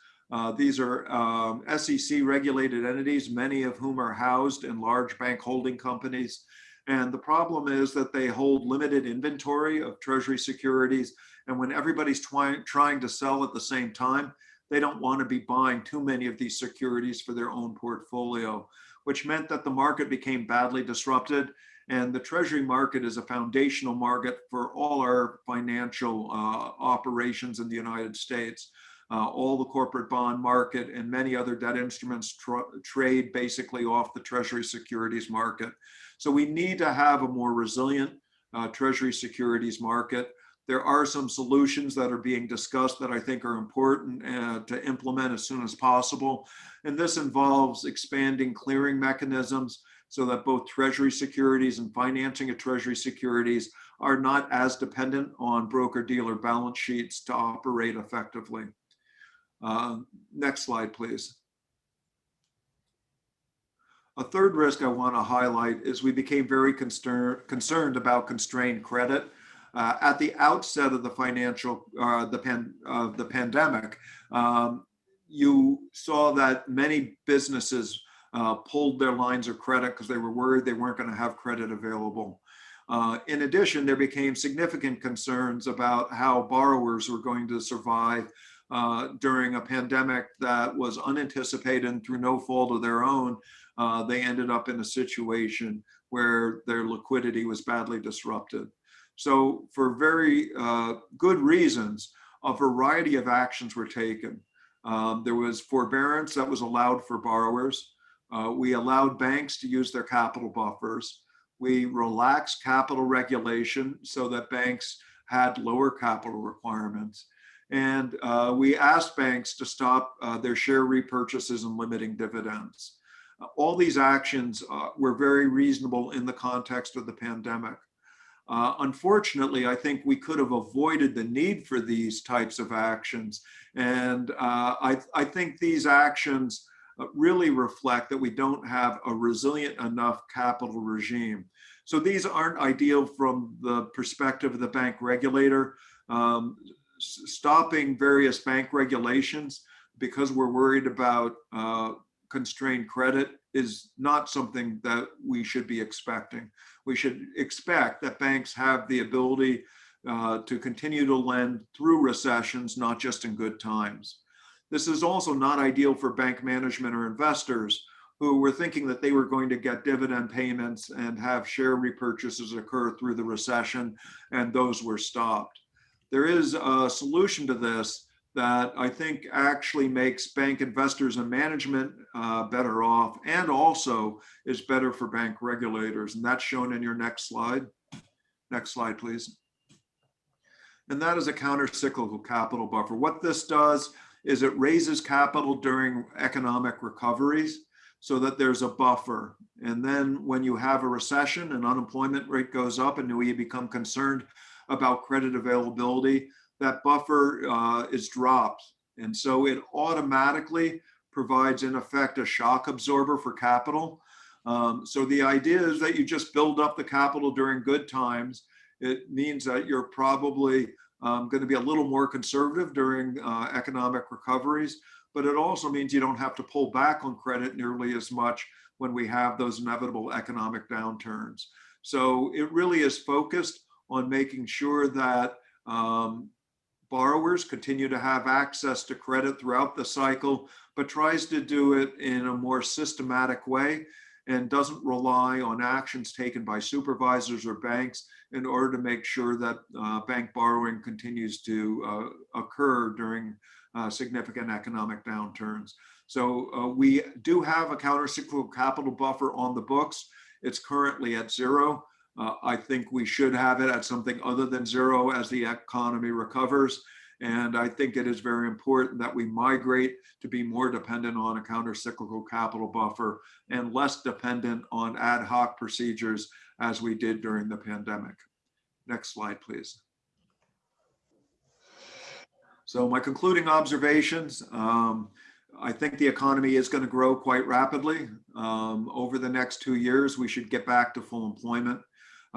These are SEC regulated entities, many of whom are housed in large bank holding companies. And the problem is that they hold limited inventory of treasury securities. And when everybody's trying to sell at the same time, they don't want to be buying too many of these securities for their own portfolio, which meant that the market became badly disrupted. And the treasury market is a foundational market for all our financial operations in the United States. All the corporate bond market and many other debt instruments trade basically off the treasury securities market. So we need to have a more resilient treasury securities market. There are some solutions that are being discussed that I think are important to implement as soon as possible. And this involves expanding clearing mechanisms so that both treasury securities and financing of treasury securities are not as dependent on broker-dealer balance sheets to operate effectively. Next slide, please. A third risk I want to highlight is we became very concerned about constrained credit. At the outset of the the pandemic, you saw that many businesses pulled their lines of credit because they were worried they weren't going to have credit available. In addition, there became significant concerns about how borrowers were going to survive during a pandemic that was unanticipated and through no fault of their own. They ended up in a situation where their liquidity was badly disrupted. So for very good reasons, a variety of actions were taken. There was forbearance that was allowed for borrowers. We allowed banks to use their capital buffers. We relaxed capital regulation so that banks had lower capital requirements. And we asked banks to stop their share repurchases and limiting dividends. All these actions were very reasonable in the context of the pandemic. Unfortunately, I think we could have avoided the need for these types of actions. And I think these actions really reflect that we don't have a resilient enough capital regime. So these aren't ideal from the perspective of the bank regulator. Stopping various bank regulations because we're worried about constrained credit is not something that we should be expecting. We should expect that banks have the ability to continue to lend through recessions, not just in good times. This is also not ideal for bank management or investors who were thinking that they were going to get dividend payments and have share repurchases occur through the recession, and those were stopped. There is a solution to this that I think actually makes bank investors and management better off, and also is better for bank regulators. And that's shown in your next slide. Next slide, please. And that is a countercyclical capital buffer. What this does is it raises capital during economic recoveries so that there's a buffer. And then when you have a recession and unemployment rate goes up and we become concerned about credit availability, that buffer is dropped. And so it automatically provides, in effect, a shock absorber for capital. So the idea is that you just build up the capital during good times. It means that you're probably going to be a little more conservative during economic recoveries, but it also means you don't have to pull back on credit nearly as much when we have those inevitable economic downturns. So it really is focused on making sure that borrowers continue to have access to credit throughout the cycle, but tries to do it in a more systematic way and doesn't rely on actions taken by supervisors or banks in order to make sure that bank borrowing continues to occur during significant economic downturns. So we do have a countercyclical capital buffer on the books. It's currently at 0. I think we should have it at something other than 0 as the economy recovers. And I think it is very important that we migrate to be more dependent on a countercyclical capital buffer and less dependent on ad hoc procedures as we did during the pandemic. Next slide, please. So my concluding observations, I think the economy is going to grow quite rapidly. Over the next 2 years, we should get back to full employment.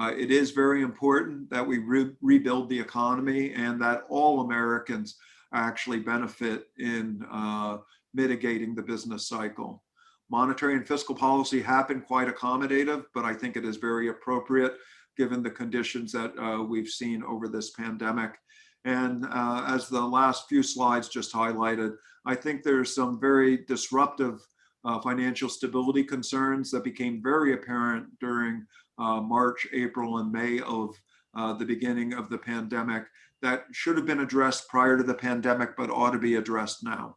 It is very important that we rebuild the economy and that all Americans actually benefit in mitigating the business cycle. Monetary and fiscal policy have been quite accommodative, but I think it is very appropriate given the conditions that we've seen over this pandemic. And as the last few slides just highlighted, I think there's some very disruptive financial stability concerns that became very apparent during March, April, and May of the beginning of the pandemic that should have been addressed prior to the pandemic, but ought to be addressed now.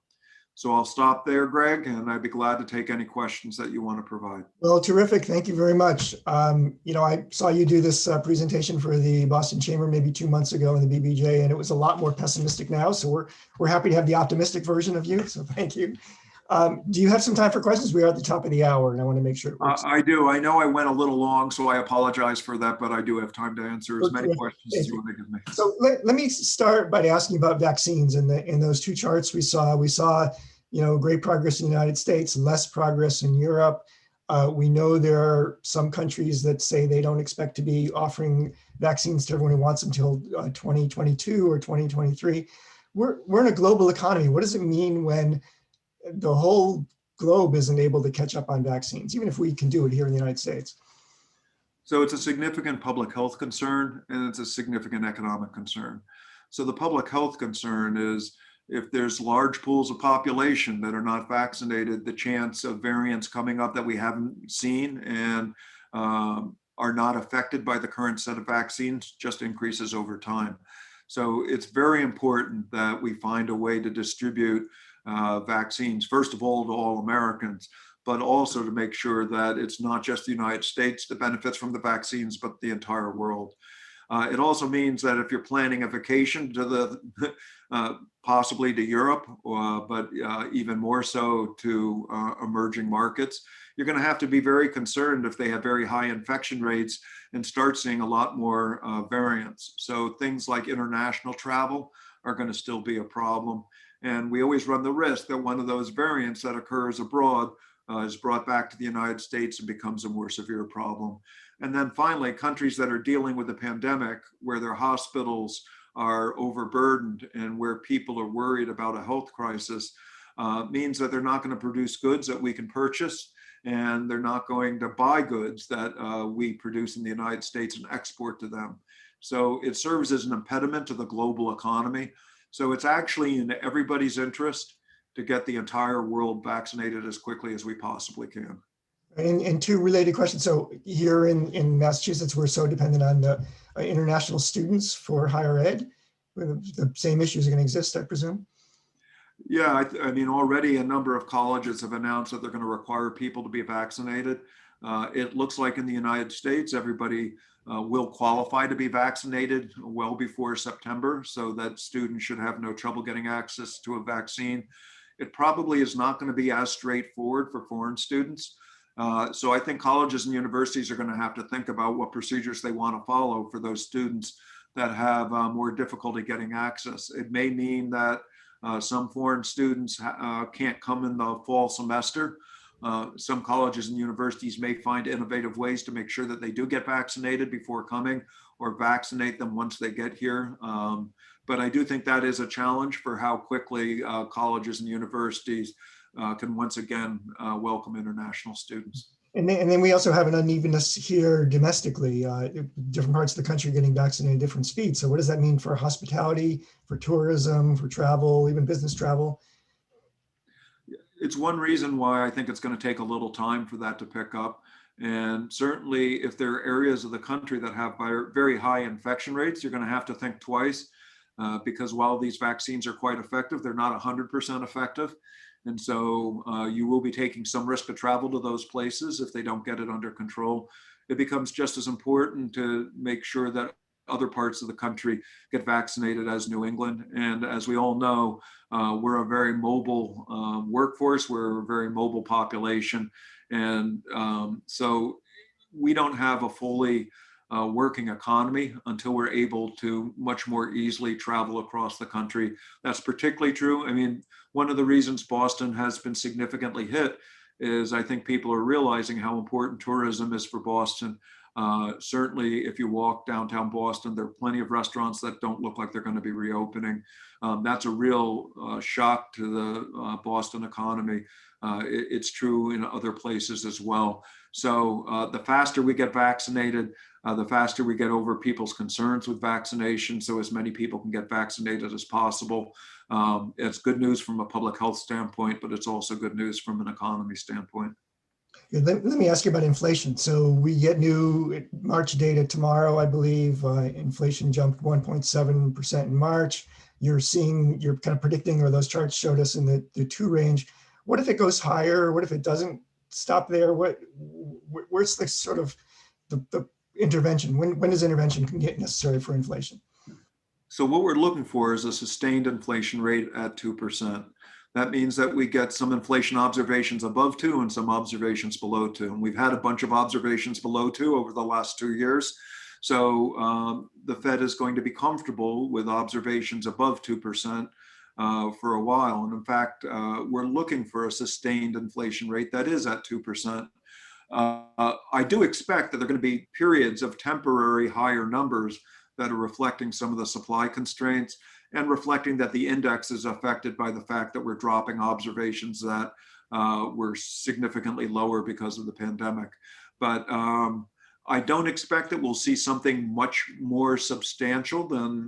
So I'll stop there, Greg, and I'd be glad to take any questions that you want to provide. Well, terrific. Thank you very much. I saw you do this presentation for the Boston Chamber maybe 2 months ago in the BBJ, and it was a lot more pessimistic now. So we're happy to have the optimistic version of you. So thank you. Do you have some time for questions? We are at the top of the hour, and I want to make sure it works. I do. I know I went a little long, so I apologize for that, but I do have time to answer as many questions as you want to give me. So let me start by asking about vaccines. In those two charts we saw, great progress in the United States, less progress in Europe. We know there are some countries that say they don't expect to be offering vaccines to everyone who wants them until 2022 or 2023. We're in a global economy. What does it mean when the whole globe isn't able to catch up on vaccines, even if we can do it here in the United States? So it's a significant public health concern, and it's a significant economic concern. So the public health concern is if there's large pools of population that are not vaccinated, the chance of variants coming up that we haven't seen and are not affected by the current set of vaccines just increases over time. So it's very important that we find a way to distribute vaccines, first of all, to all Americans, but also to make sure that it's not just the United States that benefits from the vaccines, but the entire world. It also means that if you're planning a vacation to the possibly to Europe, but even more so to emerging markets, you're going to have to be very concerned if they have very high infection rates and start seeing a lot more variants. So things like international travel are going to still be a problem. And we always run the risk that one of those variants that occurs abroad is brought back to the United States and becomes a more severe problem. And then finally, countries that are dealing with the pandemic, where their hospitals are overburdened and where people are worried about a health crisis, means that they're not going to produce goods that we can purchase, and they're not going to buy goods that we produce in the United States and export to them. So it serves as an impediment to the global economy. So it's actually in everybody's interest to get the entire world vaccinated as quickly as we possibly can. And two related questions. So here in Massachusetts, we're so dependent on the international students for higher ed. The same issues are going to exist, I presume. Yeah, I mean, already a number of colleges have announced that they're going to require people to be vaccinated. It looks like in the United States, everybody will qualify to be vaccinated well before September, so that students should have no trouble getting access to a vaccine. It probably is not going to be as straightforward for foreign students. So I think colleges and universities are going to have to think about what procedures they want to follow for those students that have more difficulty getting access. It may mean that some foreign students can't come in the fall semester. Some colleges and universities may find innovative ways to make sure that they do get vaccinated before coming, or vaccinate them once they get here. But I do think that is a challenge for how quickly colleges and universities can once again welcome international students. And then we also have an unevenness here domestically. Different parts of the country getting vaccinated at different speeds. So what does that mean for hospitality, for tourism, for travel, even business travel? It's one reason why I think it's going to take a little time for that to pick up. And certainly if there are areas of the country that have very high infection rates, you're going to have to think twice because while these vaccines are quite effective, they're not 100% effective. And so you will be taking some risk to travel to those places if they don't get it under control. It becomes just as important to make sure that other parts of the country get vaccinated as New England. And as we all know, we're a very mobile workforce, we're a very mobile population. And so we don't have a fully working economy until we're able to much more easily travel across the country. That's particularly true. I mean, one of the reasons Boston has been significantly hit is I think people are realizing how important tourism is for Boston. Certainly, if you walk downtown Boston, there are plenty of restaurants that don't look like they're going to be reopening. That's a real shock to the Boston economy. It's true in other places as well. So the faster we get vaccinated, the faster we get over people's concerns with vaccination, so as many people can get vaccinated as possible. It's good news from a public health standpoint, but it's also good news from an economy standpoint. Let me ask you about inflation. So we get new March data tomorrow, I believe. Inflation jumped 1.7% in March. You're kind of predicting, or those charts showed us in the 2 range. What if it goes higher? What if it doesn't stop there? Where's the sort of the intervention? When is intervention get necessary for inflation? So what we're looking for is a sustained inflation rate at 2%. That means that we get some inflation observations above 2 and some observations below 2. And we've had a bunch of observations below 2 over the last 2 years. So the Fed is going to be comfortable with observations above 2% for a while. And in fact, we're looking for a sustained inflation rate that is at 2%. I do expect that there are going to be periods of temporary higher numbers that are reflecting some of the supply constraints and reflecting that the index is affected by the fact that we're dropping observations that were significantly lower because of the pandemic. But I don't expect that we'll see something much more substantial than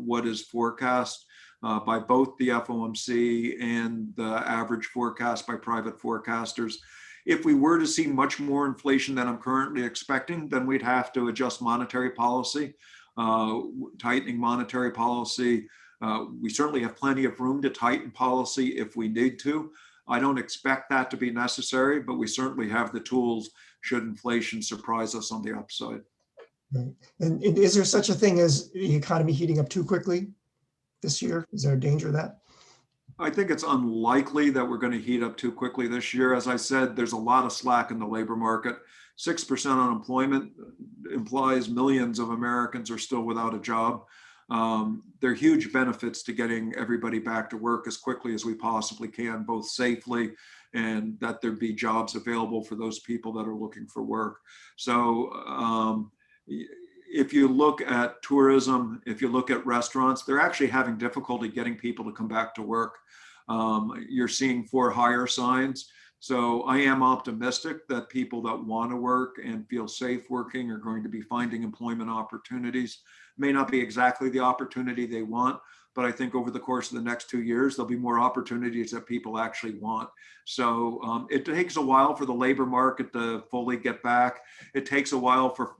what is forecast by both the FOMC and the average forecast by private forecasters. If we were to see much more inflation than I'm currently expecting, then we'd have to adjust monetary policy, tightening monetary policy. We certainly have plenty of room to tighten policy if we need to. I don't expect that to be necessary, but we certainly have the tools should inflation surprise us on the upside. Right. And is there such a thing as the economy heating up too quickly this year? Is there a danger of that? I think it's unlikely that we're going to heat up too quickly this year. As I said, there's a lot of slack in the labor market. 6% unemployment implies millions of Americans are still without a job. There are huge benefits to getting everybody back to work as quickly as we possibly can, both safely and that there be jobs available for those people that are looking for work. So if you look at tourism, if you look at restaurants, they're actually having difficulty getting people to come back to work. You're seeing for hire signs. So I am optimistic that people that want to work and feel safe working are going to be finding employment opportunities. May not be exactly the opportunity they want, but I think over the course of the next 2 years, there'll be more opportunities that people actually want. So it takes a while for the labor market to fully get back. It takes a while for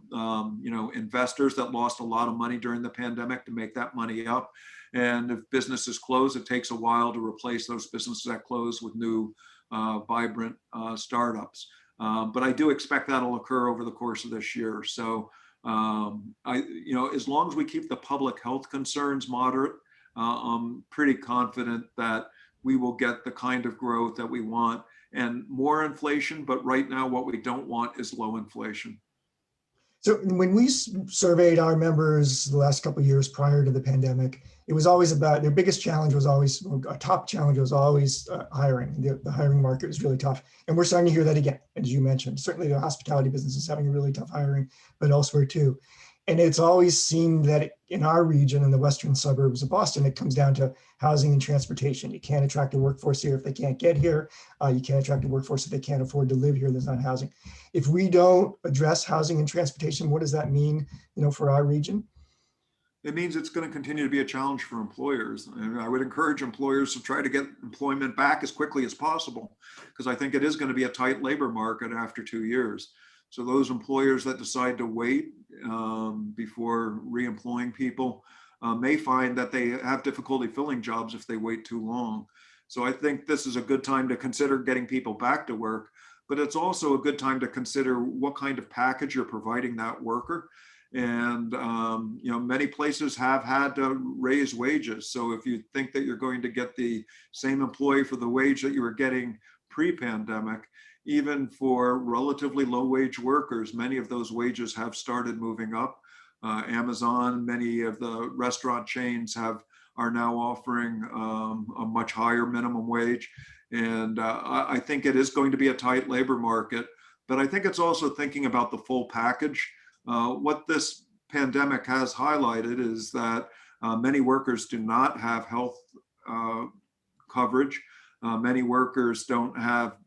investors that lost a lot of money during the pandemic to make that money up. And if businesses close, it takes a while to replace those businesses that close with new vibrant startups. But I do expect that'll occur over the course of this year. So as long as we keep the public health concerns moderate, I'm pretty confident that we will get the kind of growth that we want and more inflation. But right now, what we don't want is low inflation. So when we surveyed our members the last couple of years prior to the pandemic, it was always about their biggest challenge was always, a top challenge was always hiring. The hiring market was really tough. And we're starting to hear that again, as you mentioned. Certainly the hospitality business is having a really tough hiring, but elsewhere too. And it's always seemed that in our region, in the western suburbs of Boston, it comes down to housing and transportation. You can't attract a workforce here if they can't get here. You can't attract a workforce if they can't afford to live here. There's not housing. If we don't address housing and transportation, what does that mean, for our region? It means it's going to continue to be a challenge for employers. And I would encourage employers to try to get employment back as quickly as possible, because I think it is going to be a tight labor market after 2 years. So those employers that decide to wait before reemploying people may find that they have difficulty filling jobs if they wait too long. So I think this is a good time to consider getting people back to work, but it's also a good time to consider what kind of package you're providing that worker. And many places have had to raise wages. So if you think that you're going to get the same employee for the wage that you were getting pre-pandemic, even for relatively low wage workers, many of those wages have started moving up. Amazon, many of the restaurant chains are now offering a much higher minimum wage. And I think it is going to be a tight labor market, but I think it's also thinking about the full package. What this pandemic has highlighted is that many workers do not have health coverage. Many workers don't have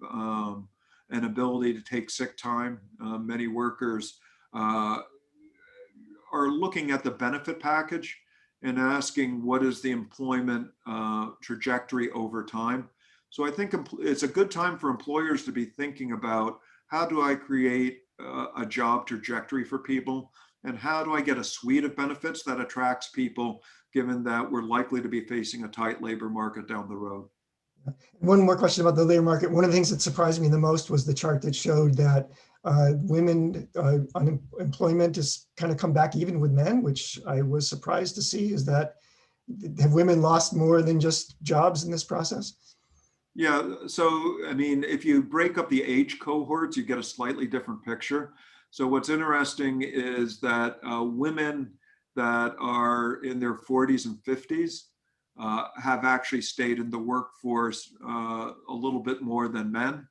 an ability to take sick time. Many workers are looking at the benefit package and asking what is the employment trajectory over time. So I think it's a good time for employers to be thinking about, how do I create a job trajectory for people? And how do I get a suite of benefits that attracts people, given that we're likely to be facing a tight labor market down the road? One more question about the labor market. One of the things that surprised me the most was the chart that showed that women unemployment has kind of come back even with men, which I was surprised to see. Have women lost more than just jobs in this process? Yeah, so I mean, if you break up the age cohorts, you get a slightly different picture. So what's interesting is that women that are in their 40s and 50s have actually stayed in the workforce a little bit more than men,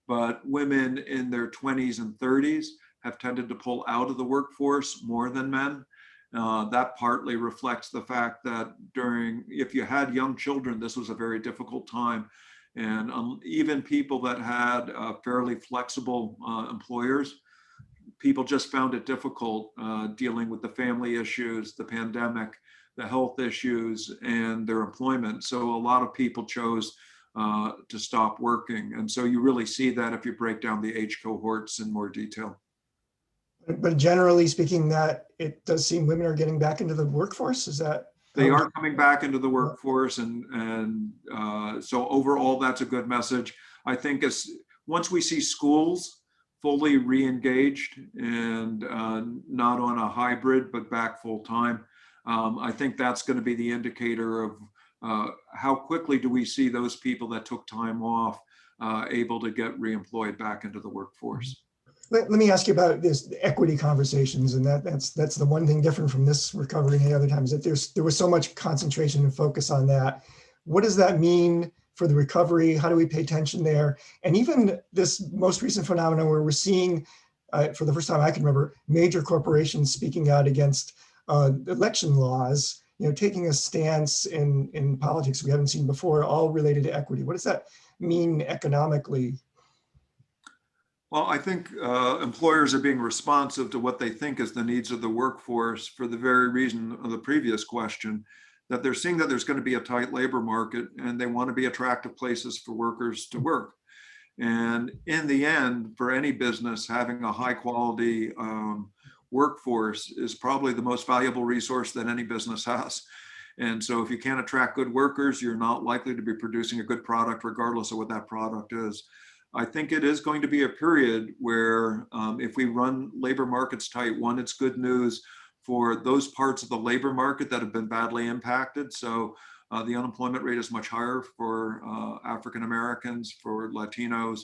but women in their 20s and 30s have tended to pull out of the workforce more than men. That partly reflects the fact that if you had young children, this was a very difficult time. And even people that had fairly flexible employers people just found it difficult dealing with the family issues, the pandemic, the health issues, and their employment. So a lot of people chose to stop working. And so you really see that if you break down the age cohorts in more detail. But generally speaking, that it does seem women are getting back into the workforce. Is that? They are coming back into the workforce, and so overall, that's a good message. I think as once we see schools fully re-engaged and not on a hybrid but back full time, I think that's going to be the indicator of how quickly do we see those people that took time off able to get reemployed back into the workforce. Let me ask you about this equity conversations, and that's the one thing different from this recovery and the other times, that there was so much concentration and focus on that. What does that mean for the recovery? How do we pay attention there? And even this most recent phenomenon where we're seeing, for the first time I can remember, major corporations speaking out against election laws, taking a stance in politics we haven't seen before, all related to equity. What does that mean economically? Well, I think employers are being responsive to what they think is the needs of the workforce for the very reason of the previous question, that they're seeing that there's going to be a tight labor market and they want to be attractive places for workers to work. And in the end, for any business, having a high quality workforce is probably the most valuable resource that any business has. And so if you can't attract good workers, you're not likely to be producing a good product regardless of what that product is. I think it is going to be a period where if we run labor markets tight, one, it's good news for those parts of the labor market that have been badly impacted. So the unemployment rate is much higher for African Americans, for Latinos,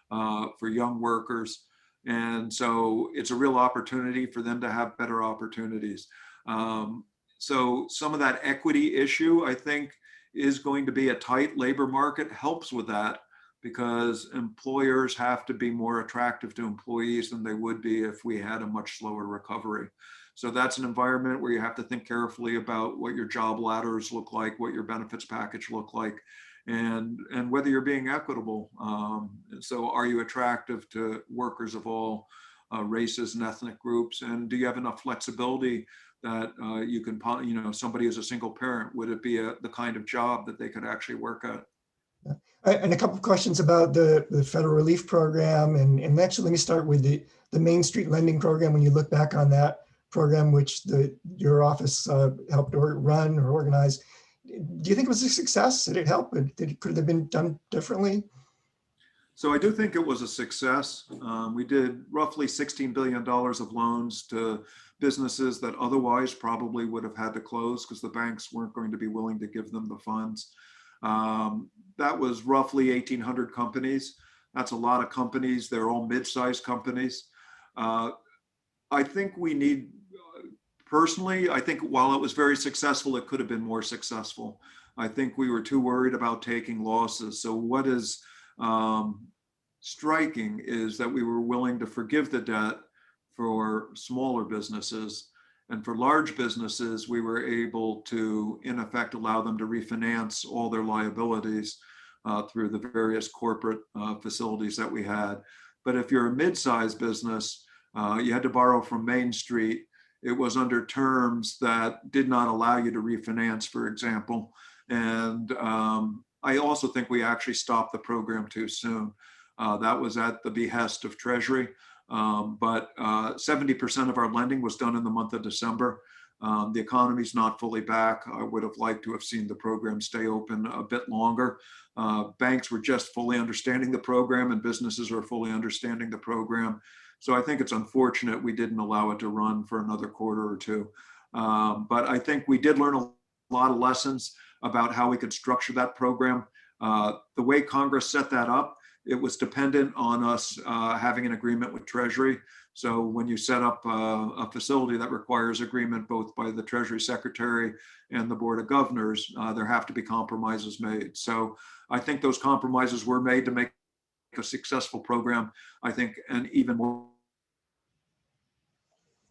for young workers. And so it's a real opportunity for them to have better opportunities. So some of that equity issue, I think, is going to be a tight labor market, helps with that, because employers have to be more attractive to employees than they would be if we had a much slower recovery. So that's an environment where you have to think carefully about what your job ladders look like, what your benefits package look like, and whether you're being equitable. So are you attractive to workers of all races and ethnic groups? And do you have enough flexibility that you can, somebody as a single parent, would it be the kind of job that they could actually work at? And a couple of questions about the federal relief program. And actually, let me start with the Main Street Lending Program. When you look back on that program, which your office helped run or organize, do you think it was a success? Did it help? Could it have been done differently? So I do think it was a success. We did roughly $16 billion of loans to businesses that otherwise probably would have had to close because the banks weren't going to be willing to give them the funds. That was roughly 1,800 companies. That's a lot of companies. They're all mid-sized companies. I think we need, personally, I think while it was very successful, it could have been more successful. I think we were too worried about taking losses. So what is striking is that we were willing to forgive the debt for smaller businesses. And for large businesses, we were able to, in effect, allow them to refinance all their liabilities through the various corporate facilities that we had. But if you're a mid-sized business, you had to borrow from Main Street. It was under terms that did not allow you to refinance, for example. And I also think we actually stopped the program too soon. That was at the behest of Treasury. But 70% of our lending was done in the month of December. The economy's not fully back. I would have liked to have seen the program stay open a bit longer. Banks were just fully understanding the program and businesses are fully understanding the program. So I think it's unfortunate we didn't allow it to run for another quarter or two. But I think we did learn a lot of lessons about how we could structure that program. The way Congress set that up, it was dependent on us having an agreement with Treasury. So when you set up a facility that requires agreement both by the Treasury Secretary and the Board of Governors, there have to be compromises made. So I think those compromises were made to make a successful program. I think an even more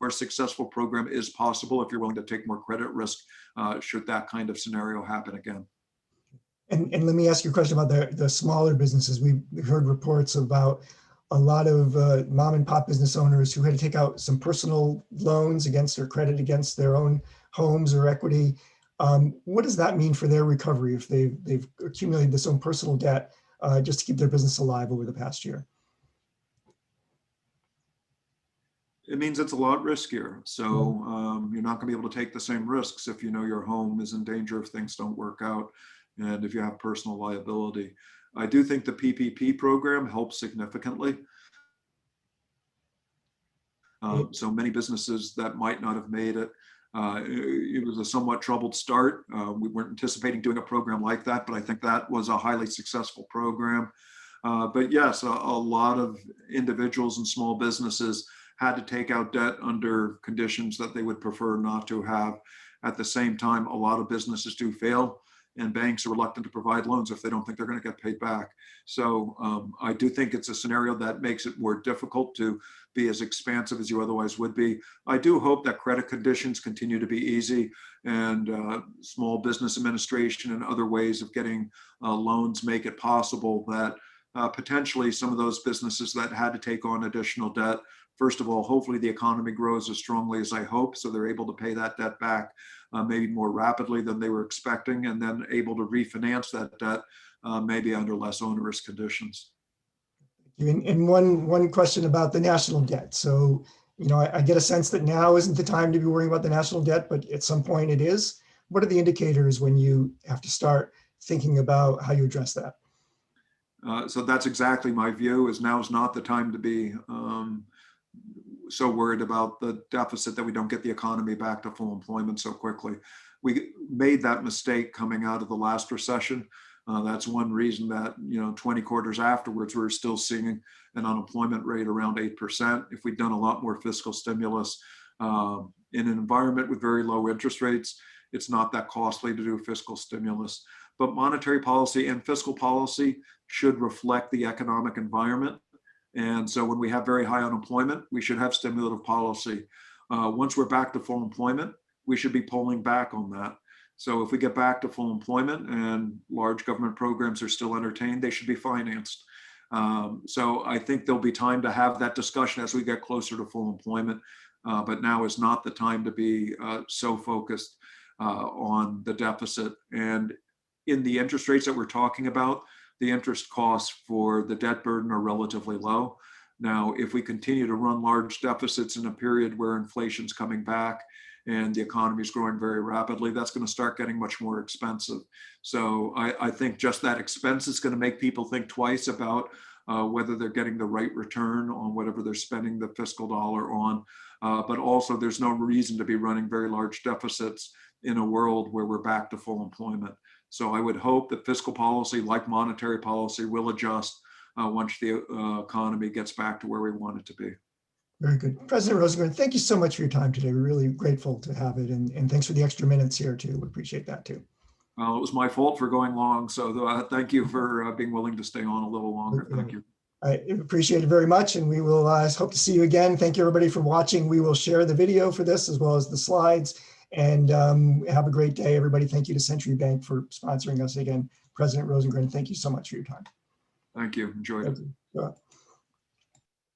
successful program is possible if you're willing to take more credit risk should that kind of scenario happen again. And let me ask you a question about the smaller businesses. We've heard reports about a lot of mom and pop business owners who had to take out some personal loans against their credit against their own homes or equity. What does that mean for their recovery if they've accumulated this own personal debt just to keep their business alive over the past year? It means it's a lot riskier. So you're not going to be able to take the same risks if you know your home is in danger if things don't work out and if you have personal liability. I do think the PPP program helps significantly. So many businesses that might not have made it. It was a somewhat troubled start. We weren't anticipating doing a program like that, but I think that was a highly successful program. But yes, a lot of individuals and small businesses had to take out debt under conditions that they would prefer not to have. At the same time, a lot of businesses do fail, and banks are reluctant to provide loans if they don't think they're going to get paid back. So I do think it's a scenario that makes it more difficult to be as expansive as you otherwise would be. I do hope that credit conditions continue to be easy, and Small Business Administration and other ways of getting loans make it possible that potentially some of those businesses that had to take on additional debt, first of all, hopefully the economy grows as strongly as I hope, so they're able to pay that debt back maybe more rapidly than they were expecting, and then able to refinance that debt maybe under less onerous conditions. And one question about the national debt. So, I get a sense that now isn't the time to be worrying about the national debt, but at some point it is. What are the indicators when you have to start thinking about how you address that? So that's exactly my view, is now is not the time to be so worried about the deficit that we don't get the economy back to full employment so quickly. We made that mistake coming out of the last recession. That's one reason that 20 quarters afterwards, we're still seeing an unemployment rate around 8%. If we'd done a lot more fiscal stimulus in an environment with very low interest rates, it's not that costly to do fiscal stimulus. But monetary policy and fiscal policy should reflect the economic environment. And so when we have very high unemployment, we should have stimulative policy. Once we're back to full employment, we should be pulling back on that. So if we get back to full employment and large government programs are still entertained, they should be financed. So I think there'll be time to have that discussion as we get closer to full employment. But now is not the time to be so focused on the deficit. And in the interest rates that we're talking about, the interest costs for the debt burden are relatively low. Now, if we continue to run large deficits in a period where inflation's coming back and the economy is growing very rapidly, that's going to start getting much more expensive. So I think just that expense is going to make people think twice about whether they're getting the right return on whatever they're spending the fiscal dollar on. But also, there's no reason to be running very large deficits in a world where we're back to full employment. So I would hope that fiscal policy, like monetary policy, will adjust once the economy gets back to where we want it to be. Very good. President Rosengren, thank you so much for your time today. We're really grateful to have it. And thanks for the extra minutes here too. We appreciate that too. Well, it was my fault for going long. So thank you for being willing to stay on a little longer. Thank you. I appreciate it very much. And we will hope to see you again. Thank you everybody for watching. We will share the video for this as well as the slides. And have a great day, everybody. Thank you to Century Bank for sponsoring us again. President Rosengren, thank you so much for your time. Thank you. Enjoyed it. Thank you.